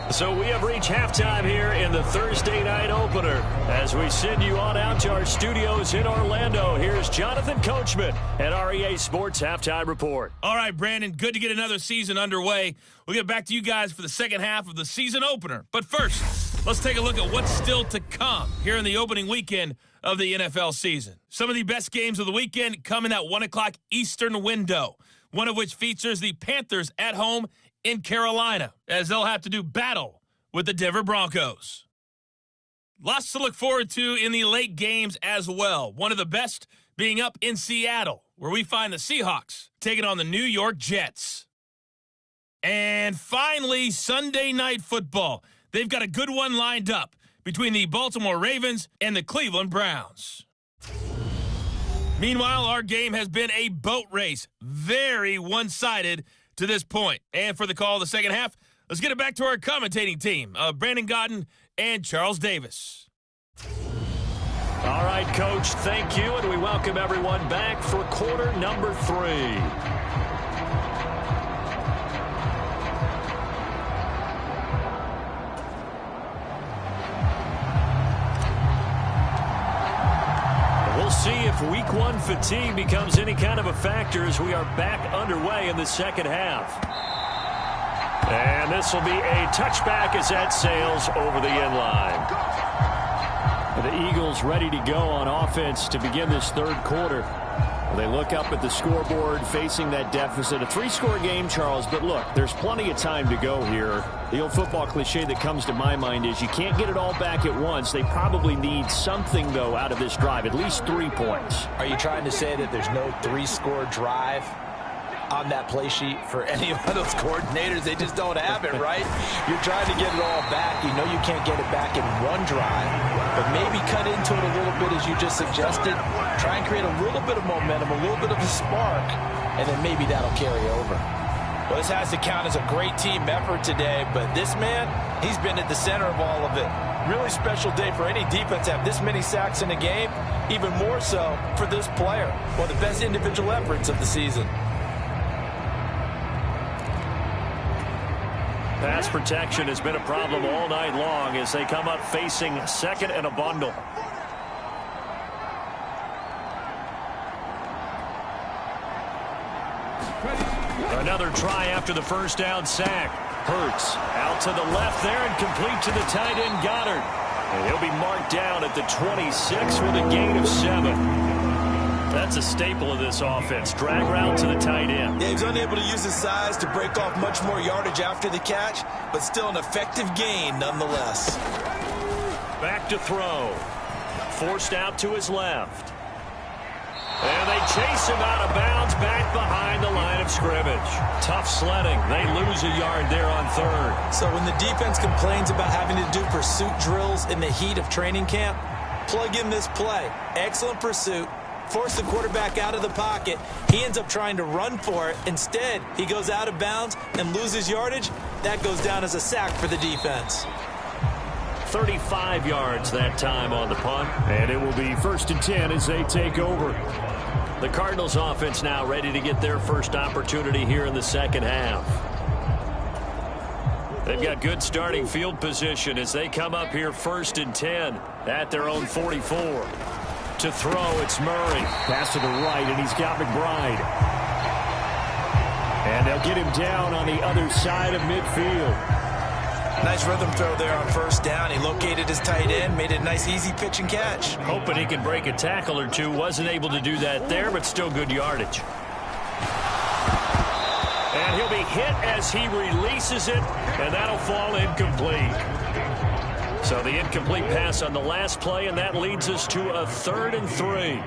So we have reached halftime here in the Thursday night opener. As we send you on out to our studios in Orlando, here's Jonathan Coachman at REA Sports Halftime Report. All right, Brandon, good to get another season underway. We'll get back to you guys for the 2nd half of the season opener. But first, let's take a look at what's still to come here in the opening weekend of the NFL season. Some of the best games of the weekend come in that 1 o'clock Eastern window, one of which features the Panthers at home in Carolina, as they'll have to do battle with the Denver Broncos. Lots to look forward to in the late games as well. One of the best being up in Seattle, where we find the Seahawks taking on the New York Jets. And finally, Sunday Night Football. They've got a good one lined up between the Baltimore Ravens and the Cleveland Browns. Meanwhile, our game has been a boat race, very one-sided to this point. And for the call of the 2nd half, let's get it back to our commentating team of Brandon Godden and Charles Davis. All right, Coach, thank you, and we welcome everyone back for quarter number 3. We'll see if week 1 fatigue becomes any kind of a factor as we are back underway in the 2nd half. And this will be a touchback as that sails over the end line. The Eagles ready to go on offense to begin this 3rd quarter. They look up at the scoreboard facing that deficit. A 3-score game, Charles, but look, there's plenty of time to go here. The old football cliche that comes to my mind is you can't get it all back at once. They probably need something, though, out of this drive, at least 3 points. Are you trying to say that there's no 3-score drive on that play sheet for any of those coordinators? They just don't have it, right? You're trying to get it all back. You know you can't get it back in one drive, but maybe cut into it a little bit as you just suggested. Try and create a little bit of momentum, a little bit of a spark, and then maybe that'll carry over. Well, this has to count as a great team effort today, but this man, he's been at the center of all of it. Really special day for any defense to have this many sacks in a game, even more so for this player. One of the best individual efforts of the season. Pass protection has been a problem all night long as they come up facing second and a bundle. Another try after the first down sack. Hurts out to the left there and complete to the tight end Goddard. And he'll be marked down at the 26 with a gain of 7. That's a staple of this offense. Drag route to the tight end. Yeah, he was unable to use his size to break off much more yardage after the catch, but still an effective gain nonetheless. Back to throw. Forced out to his left. And they chase him out of bounds back behind the line of scrimmage. Tough sledding. They lose a yard there on third. So when the defense complains about having to do pursuit drills in the heat of training camp, plug in this play. Excellent pursuit. Force the quarterback out of the pocket. He ends up trying to run for it. Instead, he goes out of bounds and loses yardage. That goes down as a sack for the defense. 35 yards that time on the punt. And it will be 1st and 10 as they take over. The Cardinals offense now ready to get their first opportunity here in the second half. They've got good starting field position as they come up here 1st and 10 at their own 44. To throw, it's Murray. Pass to the right, and he's got McBride. And they'll get him down on the other side of midfield. Nice rhythm throw there on first down. He located his tight end, made it a nice easy pitch and catch. Hoping he can break a tackle or two. Wasn't able to do that there, but still good yardage. And he'll be hit as he releases it, and that'll fall incomplete. So the incomplete pass on the last play, and that leads us to a 3rd and 3.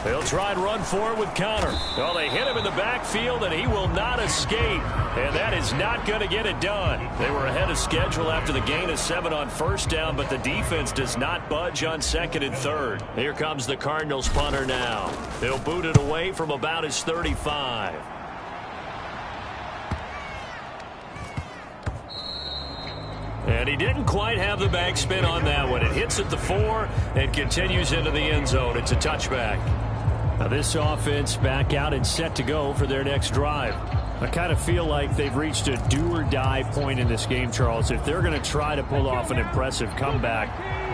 They'll try and run for it with Connor. Well, they hit him in the backfield, and he will not escape. And that is not going to get it done. They were ahead of schedule after the gain of 7 on first down, but the defense does not budge on 2nd and 3rd. Here comes the Cardinals punter now. They'll boot it away from about his 35. And he didn't quite have the backspin on that one. It hits at the 4 and continues into the end zone. It's a touchback. Now this offense back out and set to go for their next drive. I kind of feel like they've reached a do-or-die point in this game, Charles. If they're going to try to pull off an impressive comeback,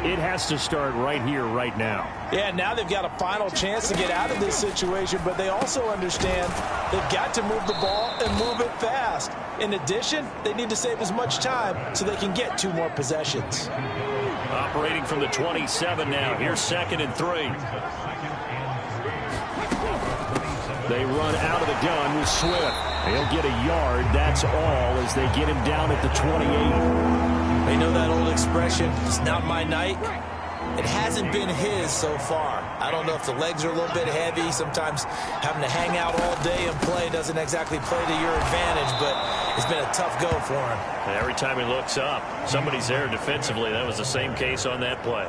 it has to start right here, right now. Yeah, now they've got a final chance to get out of this situation, but they also understand they've got to move the ball and move it fast. In addition, they need to save as much time so they can get 2 more possessions. Operating from the 27 now. Here's 2nd and 3. They run out of the gun with Swift. They'll get a yard, that's all, as they get him down at the 28. They know that old expression, it's not my night. It hasn't been his so far. I don't know if the legs are a little bit heavy. Sometimes having to hang out all day and play doesn't exactly play to your advantage, but it's been a tough go for him. Every time he looks up, somebody's there defensively. That was the same case on that play.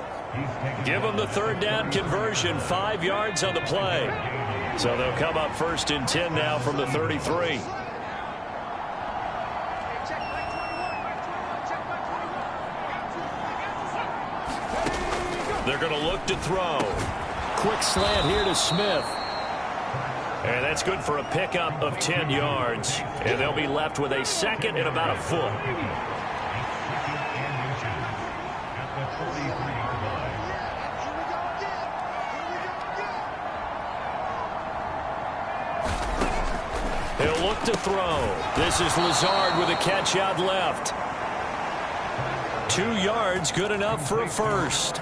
Give him the 3rd down conversion, 5 yards on the play. So they'll come up 1st and 10 now from the 33. They're going to look to throw. Quick slant here to Smith. And that's good for a pickup of 10 yards. And they'll be left with a 2nd and about a foot. He'll look to throw. This is Lazard with a catch out left. 2 yards, good enough for a first.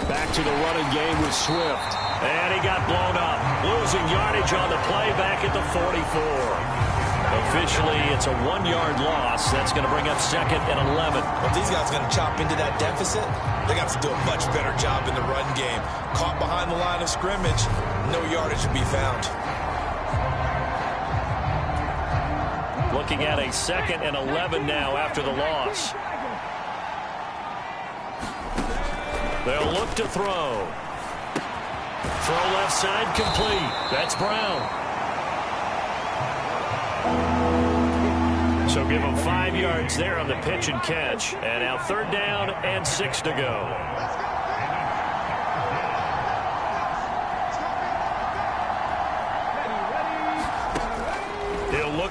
Back to the running game with Swift. And he got blown up. Losing yardage on the play back at the 44. Officially, it's a 1-yard loss. That's going to bring up 2nd and 11. Well, these guys are going to chop into that deficit. They got to do a much better job in the run game. Caught behind the line of scrimmage, no yardage to be found. Looking at a 2nd and 11 now after the loss. They'll look to throw. Throw left side complete. That's Brown. So give them 5 yards there on the pitch and catch. And now 3rd down and 6 to go.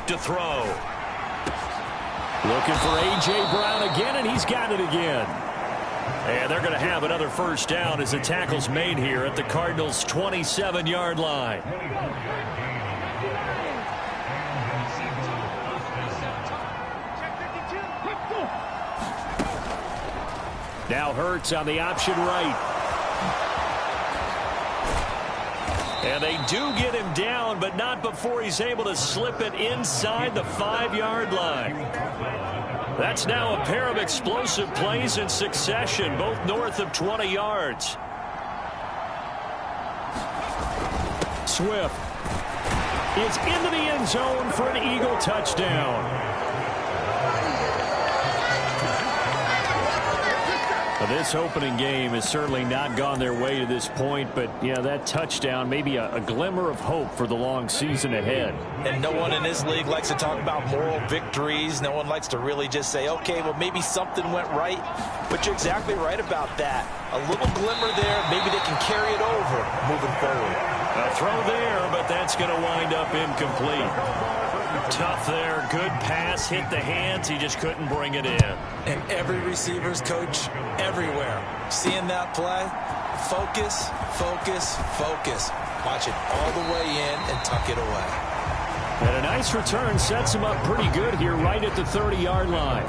back to throw. Looking for A.J. Brown again, and he's got it again. And they're going to have another first down as the tackle's made here at the Cardinals' 27-yard line. Now Hurts on the option right. And they do get him down, but not before he's able to slip it inside the 5-yard line. That's now a pair of explosive plays in succession, both north of 20 yards. Swift. It's into the end zone for an Eagle touchdown. This opening game has certainly not gone their way to this point, but yeah, that touchdown, maybe a glimmer of hope for the long season ahead. And no one in this league likes to talk about moral victories. No one likes to really just say, okay, well, maybe something went right. But you're exactly right about that. A little glimmer there, maybe they can carry it over moving forward. A throw there, but that's going to wind up incomplete. Tough there, good pass, hit the hands, he just couldn't bring it in. And every receiver's coach everywhere, seeing that play, focus, focus, focus. Watch it all the way in and tuck it away. And a nice return sets him up pretty good here right at the 30-yard line.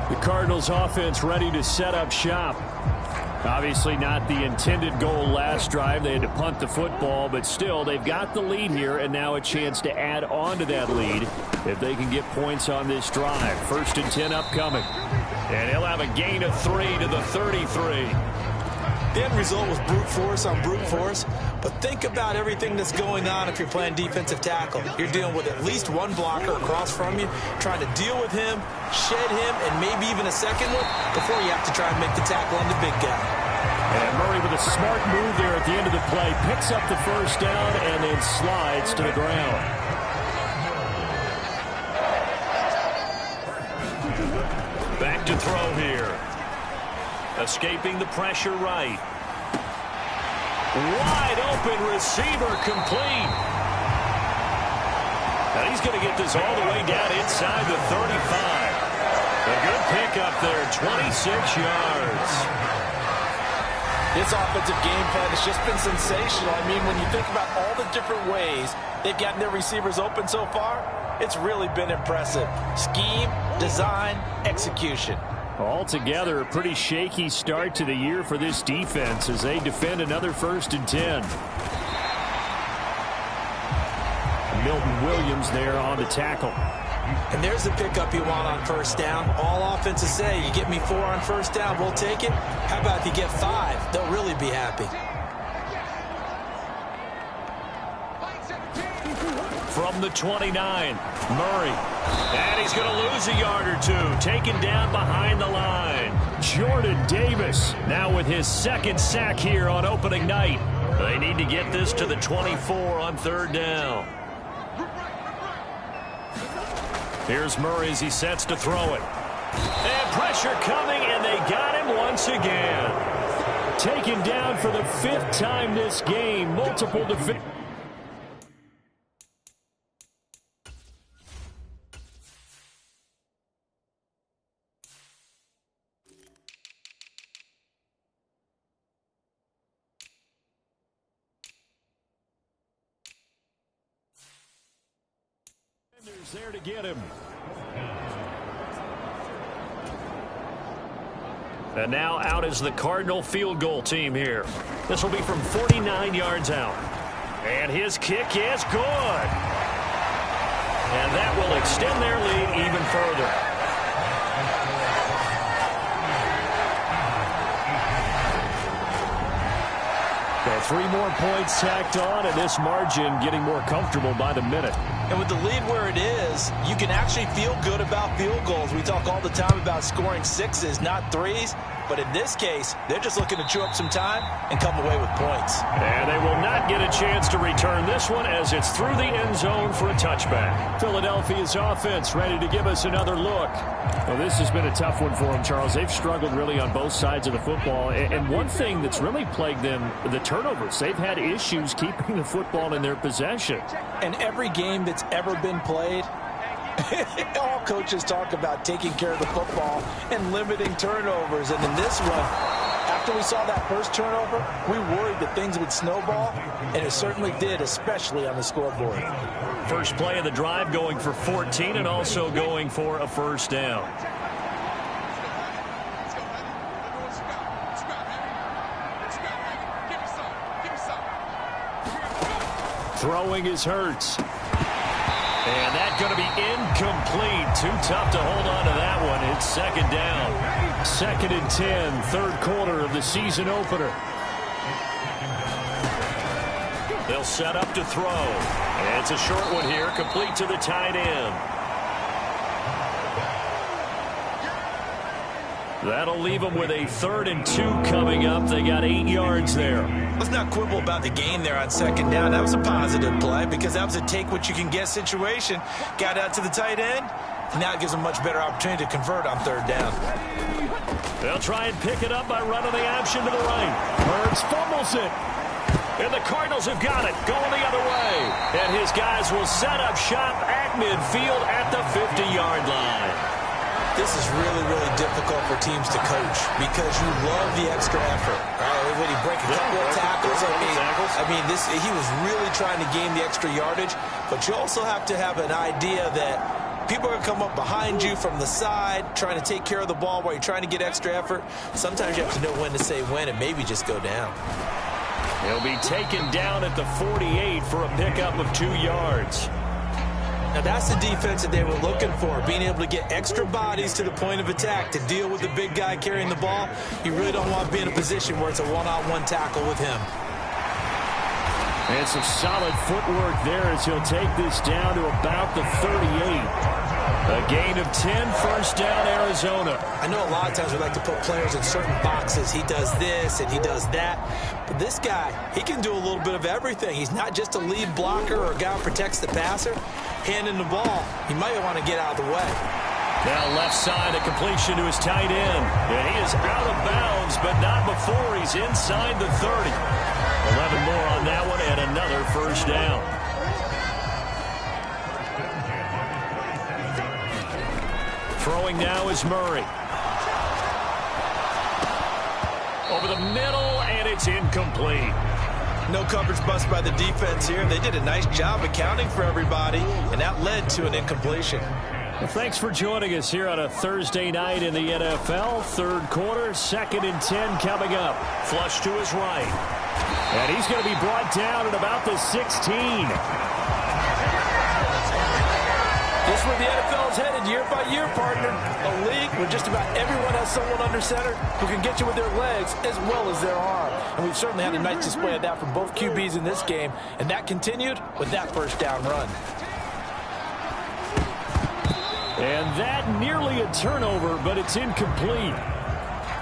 The Cardinals offense ready to set up shop. Obviously not the intended goal last drive. They had to punt the football, but still they've got the lead here and now a chance to add on to that lead if they can get points on this drive. 1st and 10 upcoming. And he'll have a gain of 3 to the 33. The end result was brute force on brute force, but think about everything that's going on if you're playing defensive tackle. You're dealing with at least one blocker across from you, trying to deal with him, shed him, and maybe even a second one before you have to try and make the tackle on the big guy. And Murray with a smart move there at the end of the play, picks up the first down and then slides to the ground. Back to throw here. Escaping the pressure right. Wide open receiver complete. Now he's going to get this all the way down inside the 35. A good pickup there, 26 yards. This offensive game plan has just been sensational. I mean, when you think about all the different ways they've gotten their receivers open so far, it's really been impressive. Scheme, design, execution. Altogether, a pretty shaky start to the year for this defense as they defend another 1st and 10. Milton Williams there on the tackle. And there's the pickup you want on 1st down. All offenses say, you get me 4 on 1st down, we'll take it. How about if you get 5? They'll really be happy. From the 29, Murray. And he's going to lose a yard or two. Taken down behind the line. Jordan Davis now with his 2nd sack here on opening night. They need to get this to the 24 on 3rd down. Here's Murray as he sets to throw it. And pressure coming, and they got him once again. Taken down for the 5th time this game. Multiple defenders. There to get him. And now out is the Cardinal field goal team here. This will be from 49 yards out. And his kick is good. And that will extend their lead even further. So 3 more points tacked on, and this margin getting more comfortable by the minute. And with the lead where it is, you can actually feel good about field goals. We talk all the time about scoring 6s, not 3s. But in this case, they're just looking to chew up some time and come away with points. And they will not get a chance to return this one as it's through the end zone for a touchback. Philadelphia's offense ready to give us another look. Well, this has been a tough one for them, Charles. They've struggled really on both sides of the football. And one thing that's really plagued them, the turnovers. They've had issues keeping the football in their possession. And every game that's ever been played, all coaches talk about taking care of the football and limiting turnovers. And in this one, after we saw that first turnover, we worried that things would snowball, and it certainly did, especially on the scoreboard. First play of the drive going for 14 and also going for a first down. Throwing is Hurts. And that's going to be incomplete. Too tough to hold on to that one. It's second down. 2nd and 10, third quarter of the season opener. They'll set up to throw. And it's a short one here, complete to the tight end. That'll leave them with a 3rd and 2 coming up. They got 8 yards there. Let's not quibble about the gain there on second down. That was a positive play because that was a take-what-you-can-get situation. Got out to the tight end. Now it gives them a much better opportunity to convert on 3rd down. They'll try and pick it up by running the option to the right. Hurts fumbles it. And the Cardinals have got it, going the other way. And his guys will set up shop at midfield at the 50-yard line. This is really, really difficult for teams to coach because you love the extra effort. Right? When you break a couple of tackles, he was really trying to gain the extra yardage. But you also have to have an idea that people are going to come up behind you from the side, trying to take care of the ball while you're trying to get extra effort. Sometimes you have to know when to say when and maybe just go down. He'll be taken down at the 48 for a pickup of 2 yards. Now that's the defense that they were looking for, being able to get extra bodies to the point of attack to deal with the big guy carrying the ball. You really don't want to be in a position where it's a one-on-one tackle with him. And some solid footwork there as he'll take this down to about the 38. A gain of 10, first down, Arizona. I know a lot of times we like to put players in certain boxes. He does this and he does that. But this guy, he can do a little bit of everything. He's not just a lead blocker or a guy who protects the passer. Handing the ball, he might want to get out of the way. Now left side, a completion to his tight end. And he is out of bounds, but not before he's inside the 30. 11 more on that one and another first down. Throwing now is Murray. Over the middle, and it's incomplete. No coverage bust by the defense here. They did a nice job accounting for everybody, and that led to an incompletion. Well, thanks for joining us here on a Thursday night in the NFL. Third quarter, 2nd and 10 coming up. Flush to his right. And he's going to be brought down at about the 16. This is where the NFL is headed year by year, partner. A league where just about everyone has someone under center who can get you with their legs as well as their arm. And we've certainly had a nice display of that from both QBs in this game. And that continued with that first down run. And that nearly a turnover, but it's incomplete.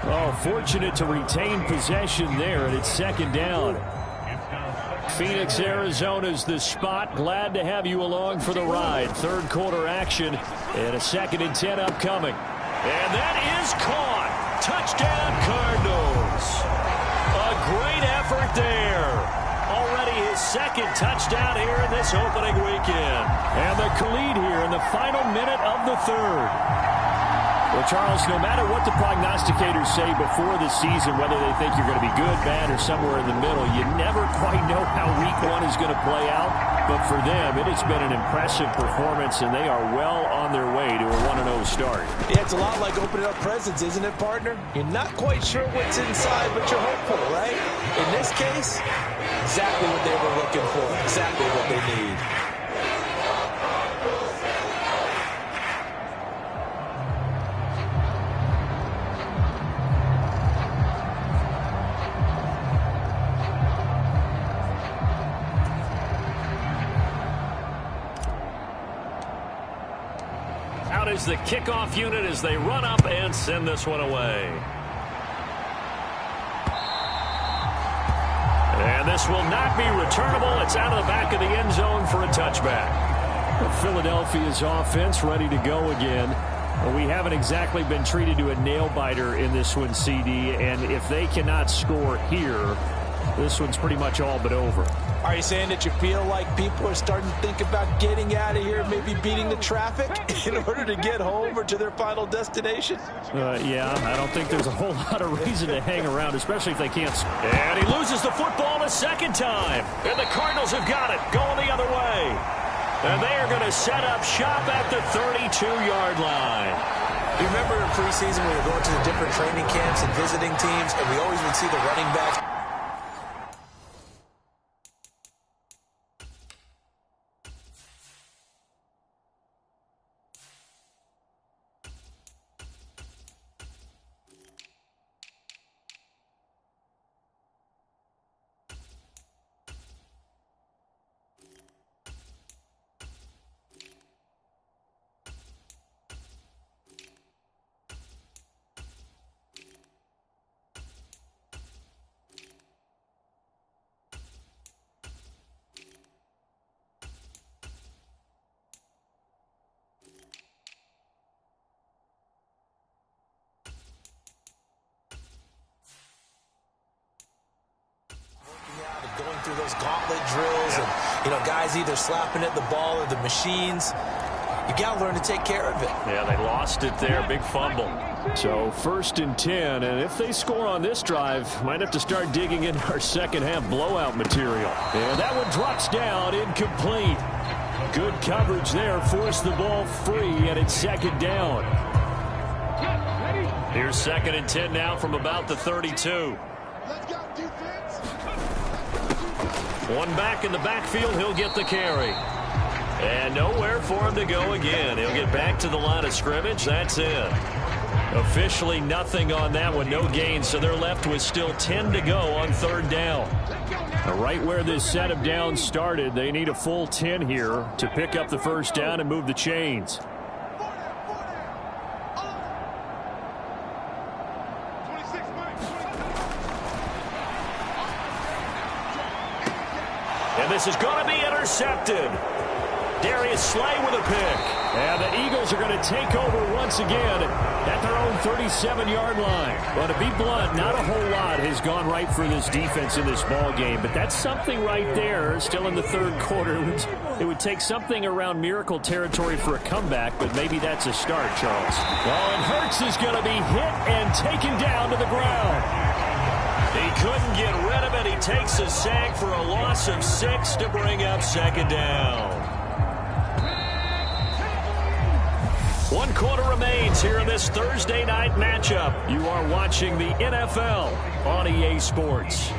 Oh, fortunate to retain possession there, and it's second down. Phoenix, Arizona's the spot. Glad to have you along for the ride. Third quarter action and a 2nd and 10 upcoming. And that is caught. Touchdown, Cardinals. A great effort there. Already his 2nd touchdown here in this opening weekend. And the lead here in the final minute of the 3rd. Well, Charles, no matter what the prognosticators say before the season, whether they think you're going to be good, bad, or somewhere in the middle, you never quite know how week 1 is going to play out. But for them, it has been an impressive performance, and they are well on their way to a 1-0 start. Yeah, it's a lot like opening up presents, isn't it, partner? You're not quite sure what's inside, but you're hopeful, right? In this case, exactly what they were looking for, exactly what they need. Out is the kickoff unit as they run up and send this one away. this will not be returnable. It's out of the back of the end zone for a touchback. Philadelphia's offense ready to go again. We haven't exactly been treated to a nail-biter in this one, CD, and if they cannot score here, this one's pretty much all but over. Are you saying that you feel like people are starting to think about getting out of here, maybe beating the traffic in order to get home or to their final destination? Yeah, I don't think there's a whole lot of reason to hang around, especially if they can't. And he loses the football a second time. And the Cardinals have got it, going the other way. And they are going to set up shop at the 32-yard line. You remember in preseason we were going to the different training camps and visiting teams, and we always would see the running backs. Going through those gauntlet drills and, guys either slapping at the ball or the machines. You got to learn to take care of it. Yeah, they lost it there. Big fumble. So 1st and 10, and if they score on this drive, might have to start digging in our second-half blowout material. And that one drops down, incomplete. Good coverage there, forced the ball free, and it's 2nd down. Here's 2nd and 10 now from about the 32. One back in the backfield, he'll get the carry. And nowhere for him to go again. He'll get back to the line of scrimmage. That's it. Officially nothing on that one, no gain, so they're left with still 10 to go on 3rd down. Right where this set of downs started, they need a full 10 here to pick up the 1st down and move the chains. And this is going to be intercepted. Darius Slay with a pick. And the Eagles are going to take over once again at their own 37-yard line. Well, to be blunt, not a whole lot has gone right for this defense in this ball game, but that's something right there. Still in the 3rd quarter. It would take something around miracle territory for a comeback, but maybe that's a start, Charles. Well, and Hurts is going to be hit and taken down to the ground. He couldn't get rid of it. He takes a sack for a loss of 6 to bring up 2nd down. 1 quarter remains here in this Thursday night matchup. You are watching the NFL on EA Sports.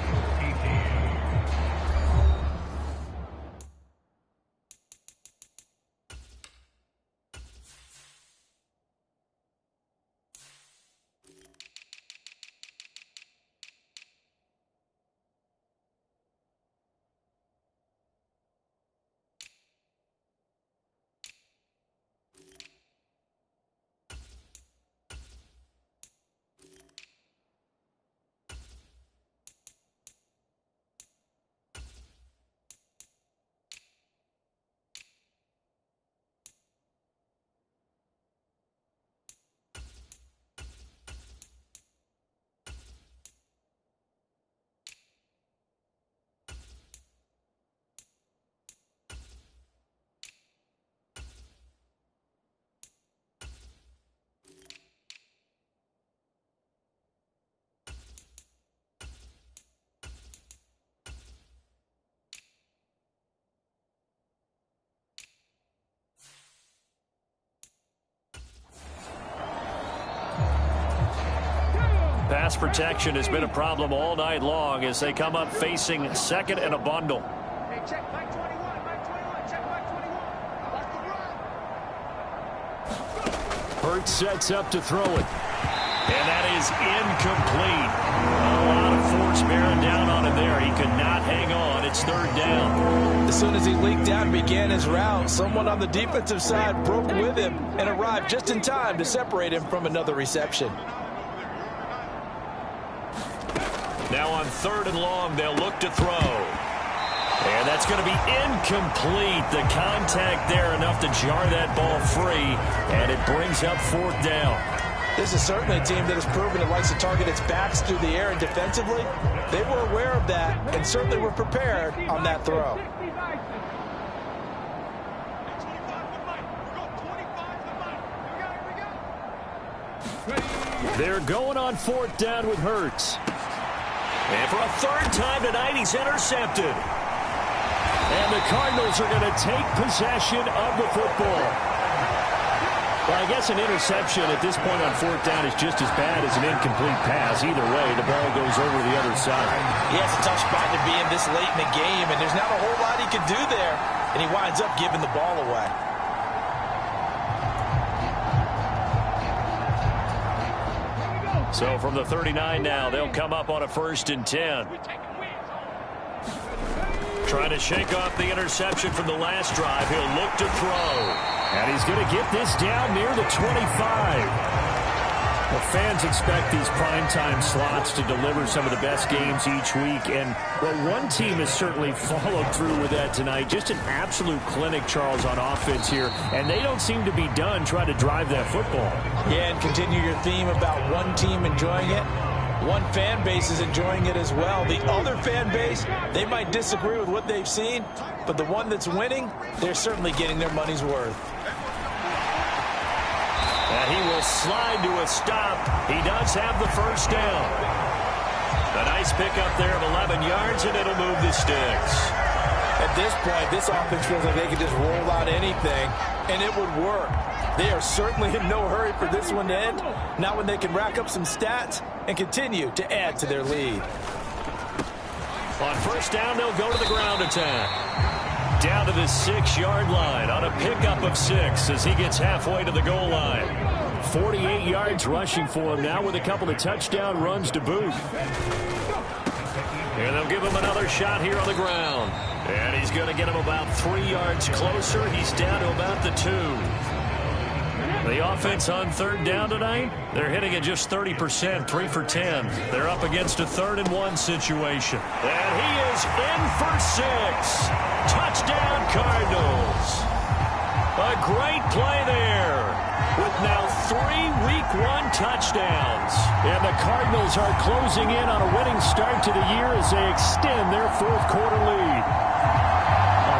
Pass protection has been a problem all night long as they come up facing 2nd and a bundle. Hey, check back 21, check back 21. Hurts sets up to throw it. And that is incomplete. A lot of force bearing down on him there. He could not hang on. It's 3rd down. As soon as he leaked out and began his route, someone on the defensive side broke with him and arrived just in time to separate him from another reception. Now on 3rd and long, they'll look to throw. And that's going to be incomplete. The contact there enough to jar that ball free, and it brings up 4th down. This is certainly a team that has proven it likes to target its backs through the air, and defensively, they were aware of that and certainly were prepared on that throw. They're going on 4th down with Hurts. And for a 3rd time tonight, he's intercepted. And the Cardinals are going to take possession of the football. Well, I guess an interception at this point on 4th down is just as bad as an incomplete pass. Either way, the ball goes over the other side. Yeah, it's a tough spot to be in this late in the game, and there's not a whole lot he can do there. And he winds up giving the ball away. So from the 39 now, they'll come up on a 1st and 10. Trying to shake off the interception from the last drive. He'll look to throw. And he's going to get this down near the 25. Well, fans expect these primetime slots to deliver some of the best games each week. And well, one team has certainly followed through with that tonight. Just an absolute clinic, Charles, on offense here. And they don't seem to be done trying to drive that football. Yeah, and continue your theme about one team enjoying it. One fan base is enjoying it as well. The other fan base, they might disagree with what they've seen, but the one that's winning, they're certainly getting their money's worth. And he will slide to a stop. He does have the 1st down. A nice pickup there of 11 yards, and it'll move the sticks. At this point, this offense feels like they could just roll out anything, and it would work. They are certainly in no hurry for this one to end. Not when they can rack up some stats and continue to add to their lead. On 1st down, they'll go to the ground attack. Down to the 6-yard line on a pickup of 6 as he gets halfway to the goal line. 48 yards rushing for him now with a couple of touchdown runs to boot. And they'll give him another shot here on the ground. And he's going to get him about 3 yards closer. He's down to about the 2. The offense on 3rd down tonight, they're hitting at just 30%, 3 for 10. They're up against a 3rd and 1 situation. And he is in for 6. Touchdown, Cardinals. A great play there with now 3 Week 1 touchdowns. And the Cardinals are closing in on a winning start to the year as they extend their 4th quarter lead.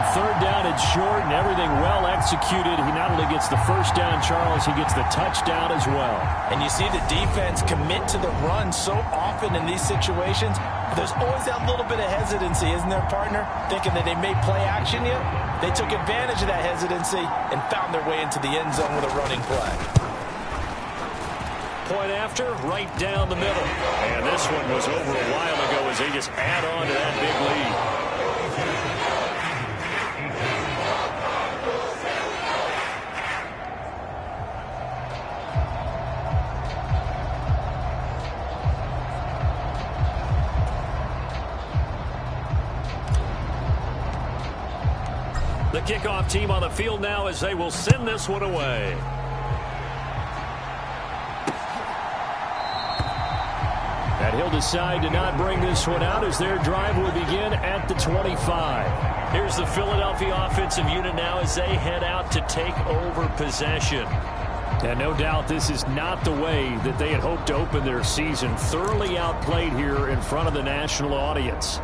3rd down, it's short and everything well executed. He not only gets the 1st down, Charles, he gets the touchdown as well. And you see the defense commit to the run so often in these situations. But there's always that little bit of hesitancy, isn't there, partner? Thinking that they may play action you. They took advantage of that hesitancy and found their way into the end zone with a running play. Point after, right down the middle. And this one was over a while ago as they just add on to that big lead. The kickoff team on the field now as they will send this one away. And he'll decide to not bring this one out as their drive will begin at the 25. Here's the Philadelphia offensive unit now as they head out to take over possession. And no doubt this is not the way that they had hoped to open their season. Thoroughly outplayed here in front of the national audience.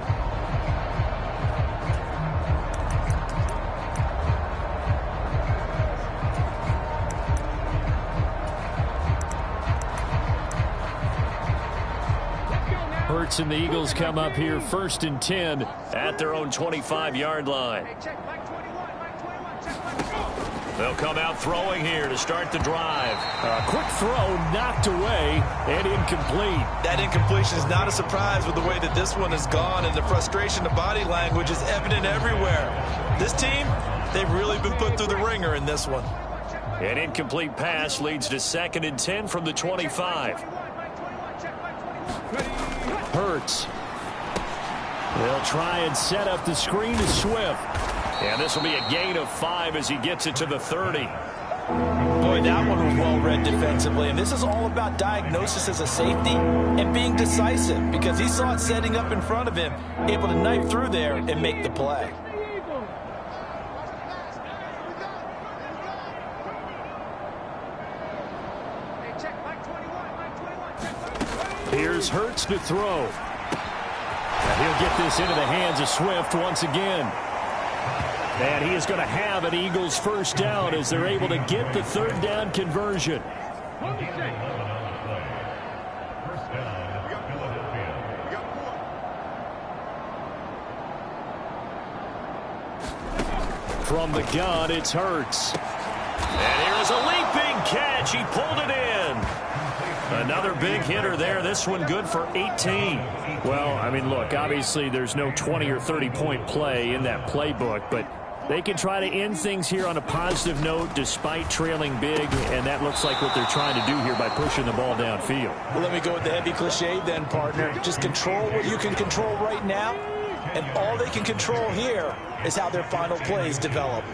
Hurts and the Eagles come up here 1st and 10 at their own 25-yard line. They'll come out throwing here to start the drive. A quick throw knocked away and incomplete. That incompletion is not a surprise with the way that this one has gone, and the frustration of body language is evident everywhere. This team, they've really been put through the ringer in this one. An incomplete pass leads to 2nd and 10 from the 25. Hurts. They'll try and set up the screen to Swift. And this will be a gain of 5 as he gets it to the 30. Boy, that one was well read defensively. And this is all about diagnosis as a safety and being decisive, because he saw it setting up in front of him, able to knife through there and make the play. Here's Hurts to throw. And he'll get this into the hands of Swift once again. And he is going to have an Eagles first down as they're able to get the third down conversion. From the gun, it's Hurts. And here's a leaping catch. He pulled it in. Another big hitter there. This one good for 18. Well, I mean, look, obviously there's no 20 or 30-point play in that playbook, but they can try to end things here on a positive note despite trailing big, and that looks like what they're trying to do here by pushing the ball downfield. Well, let me go with the heavy cliche then, partner. Just control what you can control right now, and all they can control here is how their final plays develop.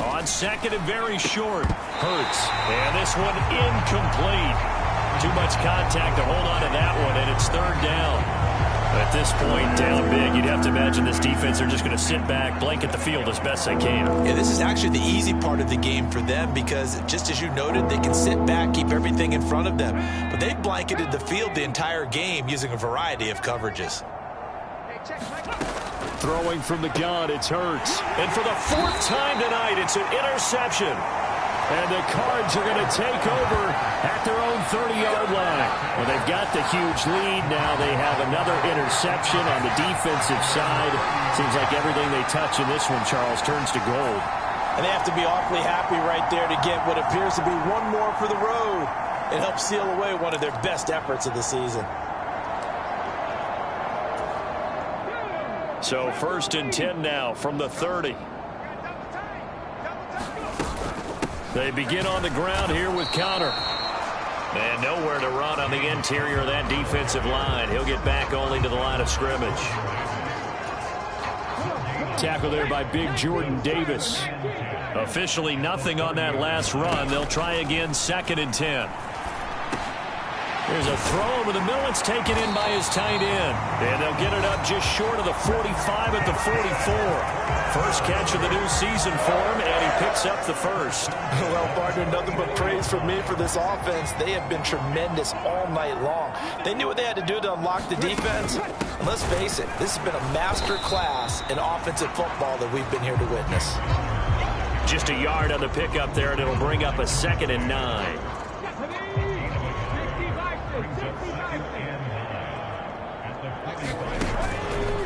On second and very short, Hurts. And this one incomplete. Too much contact to hold on to that one, and it's third down. At this point, down big, you'd have to imagine this defense are just going to sit back, blanket the field as best they can. Yeah, this is actually the easy part of the game for them because, just as you noted, they can sit back, keep everything in front of them. But they've blanketed the field the entire game using a variety of coverages. Throwing from the gun, it's Hurts. And for the fourth time tonight, it's an interception. And the Cards are going to take over at their own 30-yard line. Well, they've got the huge lead. Now they have another interception on the defensive side. Seems like everything they touch in this one, Charles, turns to gold. And they have to be awfully happy right there to get what appears to be one more for the road. It helps seal away one of their best efforts of the season. So first and 10 now from the 30. They begin on the ground here with Connor. And nowhere to run on the interior of that defensive line. He'll get back only to the line of scrimmage. Tackle there by Big Jordan Davis. Officially nothing on that last run. They'll try again, second and 10. There's a throw over the middle. It's taken in by his tight end. And they'll get it up just short of the 45 at the 44. First catch of the new season for him, and he picks up the first. Well, partner, nothing but praise from me for this offense. They have been tremendous all night long. They knew what they had to do to unlock the defense. And let's face it, this has been a master class in offensive football that we've been here to witness. Just a yard on the pickup there, and it'll bring up a second and 9.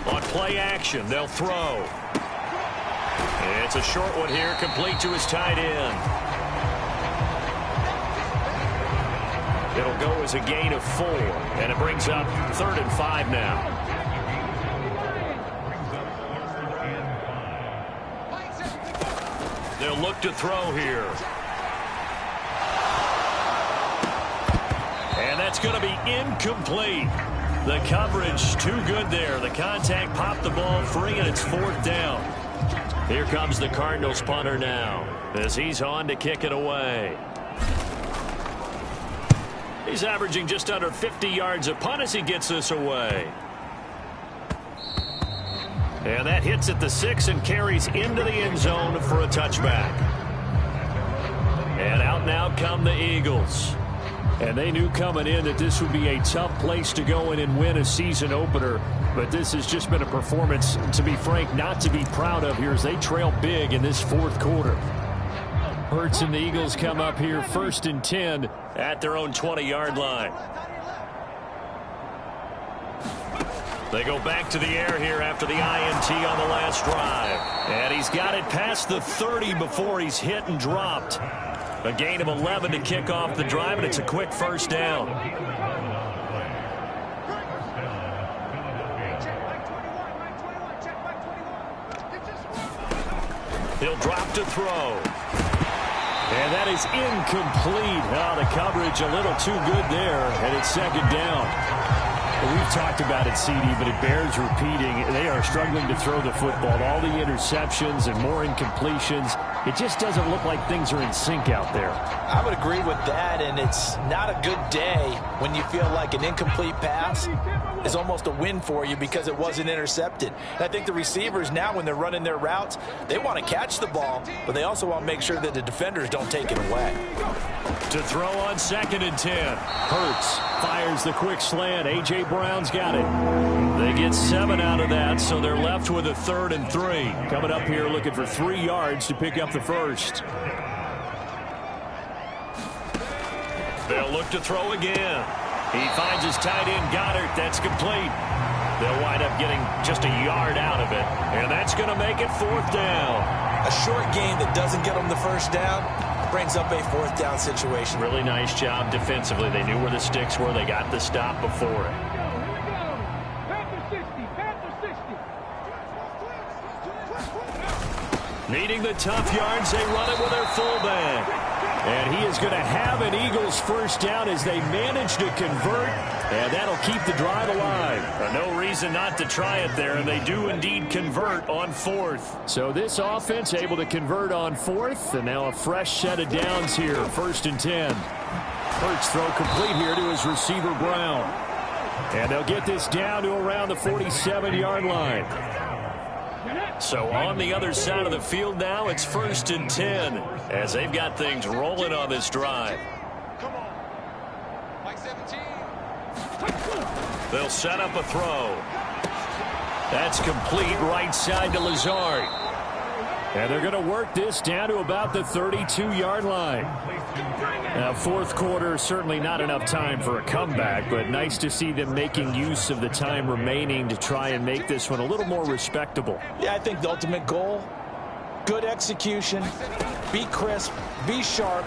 On play action, they'll throw. It's a short one here, complete to his tight end. It'll go as a gain of 4, and it brings up third and 5 now. They'll look to throw here. And that's going to be incomplete. The coverage too good there. The contact popped the ball free, and it's fourth down. Here comes the Cardinals punter now as he's on to kick it away. He's averaging just under 50 yards a punt as he gets this away. And that hits at the 6 and carries into the end zone for a touchback. And out now come the Eagles. And they knew coming in that this would be a tough place to go in and win a season opener. But this has just been a performance, to be frank, not to be proud of here as they trail big in this fourth quarter. Hurts and the Eagles come up here first and 10 at their own 20-yard line. They go back to the air here after the INT on the last drive. And he's got it past the 30 before he's hit and dropped. A gain of 11 to kick off the drive, and it's a quick first down. He'll drop to throw. And that is incomplete. Oh, the coverage a little too good there, and it's second down. Well, we've talked about it, CD, but it bears repeating. They are struggling to throw the football. All the interceptions and more incompletions. It just doesn't look like things are in sync out there. I would agree with that, and it's not a good day when you feel like an incomplete pass is almost a win for you because it wasn't intercepted. And I think the receivers now, when they're running their routes, they want to catch the ball, but they also want to make sure that the defenders don't take it away. To throw on 2nd and 10. Hurts fires the quick slant. A.J. Brown's got it. They get 7 out of that, so they're left with a 3rd and 3. Coming up here looking for 3 yards to pick up the first. They'll look to throw again. He finds his tight end, Goddard. That's complete. They'll wind up getting just a yard out of it, and that's going to make it 4th down. A short game that doesn't get them the first down brings up a 4th down situation. Really nice job defensively. They knew where the sticks were. They got the stop before it. Needing the tough yards, they run it with their fullback. And he is going to have an Eagles first down as they manage to convert, and that'll keep the drive alive. No reason not to try it there, and they do indeed convert on 4th. So this offense able to convert on 4th, and now a fresh set of downs here, 1st and 10. Hurts throw complete here to his receiver, Brown. And they'll get this down to around the 47-yard line. So on the other side of the field now, it's 1st and 10 as they've got things rolling on this drive. Come on. Mike 17. They'll set up a throw. That's complete right side to Lazard. And they're going to work this down to about the 32-yard line. Now, 4th quarter, certainly not enough time for a comeback, but nice to see them making use of the time remaining to try and make this one a little more respectable. Yeah, I think the ultimate goal, good execution, be crisp, be sharp,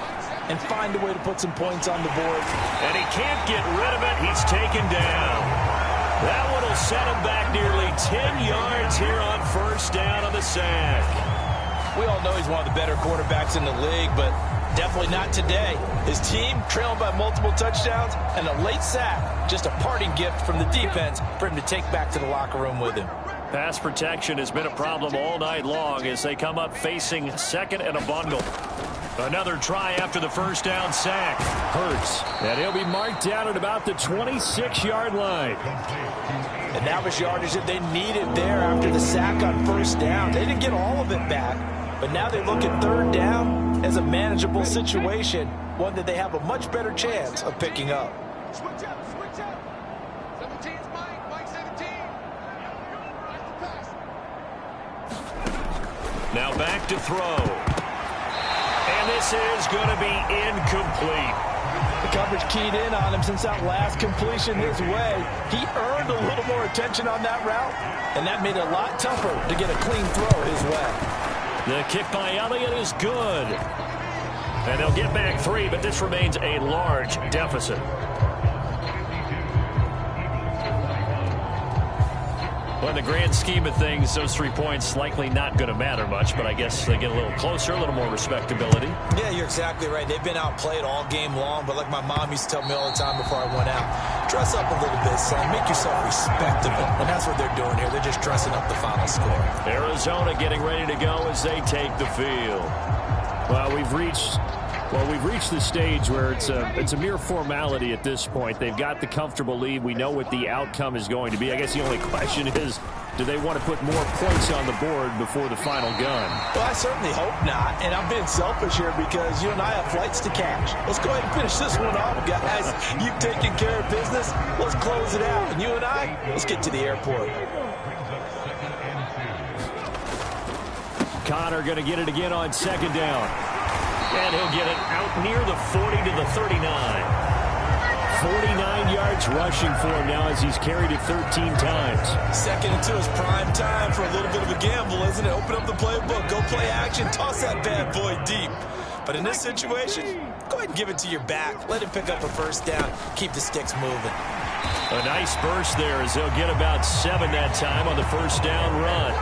and find a way to put some points on the board. And he can't get rid of it. He's taken down. That one will set him back nearly 10 yards here on 1st down on the sack. We all know he's one of the better quarterbacks in the league, but definitely not today. His team trailing by multiple touchdowns and a late sack. Just a parting gift from the defense for him to take back to the locker room with him. Pass protection has been a problem all night long as they come up facing 2nd and a bundle. Another try after the 1st down sack. Hurts. And he'll be marked down at about the 26-yard line. And that was yardage that they needed there after the sack on 1st down. They didn't get all of it back, but now they look at 3rd down as a manageable situation, one that they have a much better chance of picking up. Switch up, switch up. 17's Mike. Mike 17. Back to pass. Now back to throw. And this is going to be incomplete. The coverage keyed in on him since that last completion his way. He earned a little more attention on that route, and that made it a lot tougher to get a clean throw his way. The kick by Elliott is good. And they'll get back 3, but this remains a large deficit. Well, in the grand scheme of things, those 3 points likely not going to matter much, but I guess they get a little closer, a little more respectability. Yeah, you're exactly right. They've been outplayed all game long, but like my mom used to tell me all the time before I went out, dress up a little bit, son. Make yourself respectable. And that's what they're doing here. They're just dressing up the final score. Arizona getting ready to go as they take the field. Well, we've reached the stage where it's a mere formality at this point. They've got the comfortable lead. We know what the outcome is going to be. I guess the only question is, do they want to put more points on the board before the final gun? Well, I certainly hope not, and I'm being selfish here because you and I have flights to catch. Let's go ahead and finish this one off, guys. You've taken care of business. Let's close it out, and you and I, let's get to the airport. Connor going to get it again on 2nd down. And he'll get it out near the 40 to the 39. 49 yards rushing for him now as he's carried it 13 times. 2nd and 2 is prime time for a little bit of a gamble, isn't it? Open up the playbook, go play action, toss that bad boy deep. But in this situation, go ahead and give it to your back. Let him pick up a 1st down, keep the sticks moving. A nice burst there as they'll get about 7 that time on the 1st down run.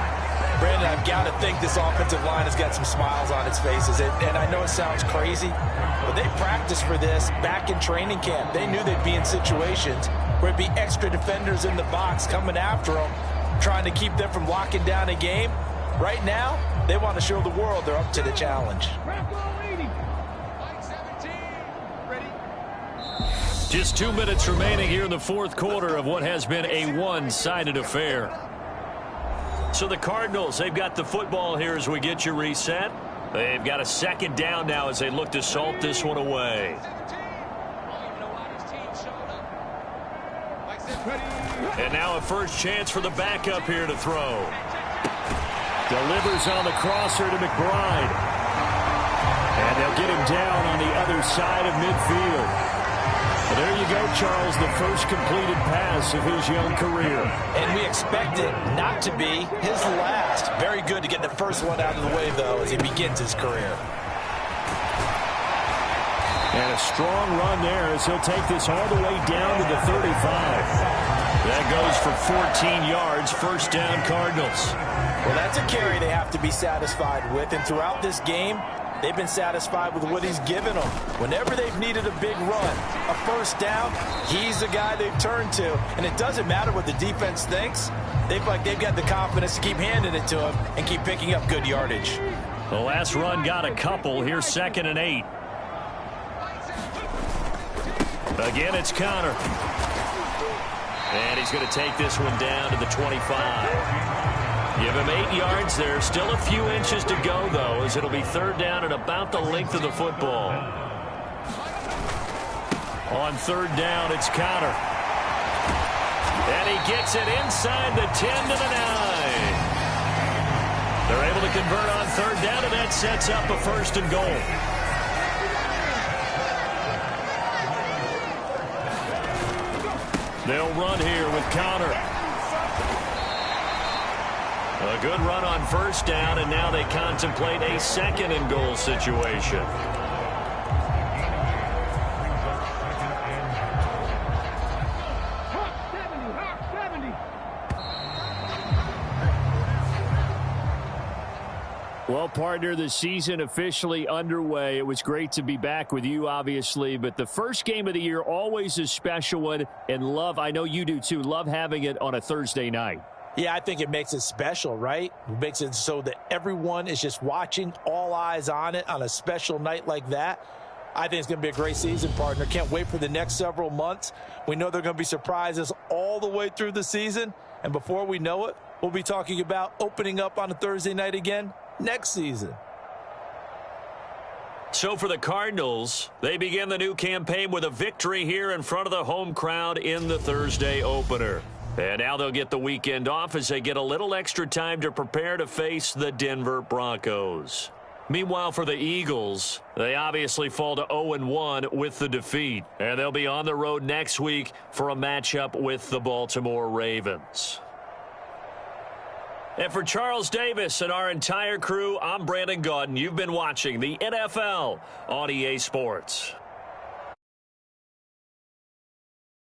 Brandon, I've got to think this offensive line has got some smiles on its faces. And I know it sounds crazy, but they practiced for this back in training camp. They knew they'd be in situations where it'd be extra defenders in the box coming after them, trying to keep them from locking down a game. Right now, they want to show the world they're up to the challenge. Just 2 minutes remaining here in the fourth quarter of what has been a one-sided affair. So the Cardinals, they've got the football here as we get you reset. They've got a second down now as they look to salt this one away. And now a first chance for the backup here to throw. Delivers on the crosser to McBride. And they'll get him down on the other side of midfield. Well, there you go, Charles, the first completed pass of his young career. And we expect it not to be his last. Very good to get the first one out of the way, though, as he begins his career. And a strong run there as he'll take this all the way down to the 35. That goes for 14 yards, first down Cardinals. Well, that's a carry they have to be satisfied with, and throughout this game, they've been satisfied with what he's given them. Whenever they've needed a big run, a first down, he's the guy they've turned to. And it doesn't matter what the defense thinks. They've got the confidence to keep handing it to him and keep picking up good yardage. The last run got a couple. Here's 2nd and 8. Again, it's Connor. And he's going to take this one down to the 25. Give him 8 yards there. Still a few inches to go, though, as it'll be third down at about the length of the football. On third down, it's Connor. And he gets it inside the 10 to the 9. They're able to convert on third down, and that sets up a 1st and goal. They'll run here with Connor. A good run on first down, and now they contemplate a 2nd and goal situation. Well, partner, the season officially underway. It was great to be back with you, obviously, but the first game of the year, always a special one, and I know you do too, love having it on a Thursday night. Yeah, I think it makes it special, right? It makes it so that everyone is just watching, all eyes on it on a special night like that. I think it's going to be a great season, partner. Can't wait for the next several months. We know there are going to be surprises all the way through the season, and before we know it, we'll be talking about opening up on a Thursday night again next season. So for the Cardinals, they begin the new campaign with a victory here in front of the home crowd in the Thursday opener. And now they'll get the weekend off as they get a little extra time to prepare to face the Denver Broncos. Meanwhile, for the Eagles, they obviously fall to 0-1 with the defeat. And they'll be on the road next week for a matchup with the Baltimore Ravens. And for Charles Davis and our entire crew, I'm Brandon Gaudin. You've been watching the NFL on EA Sports.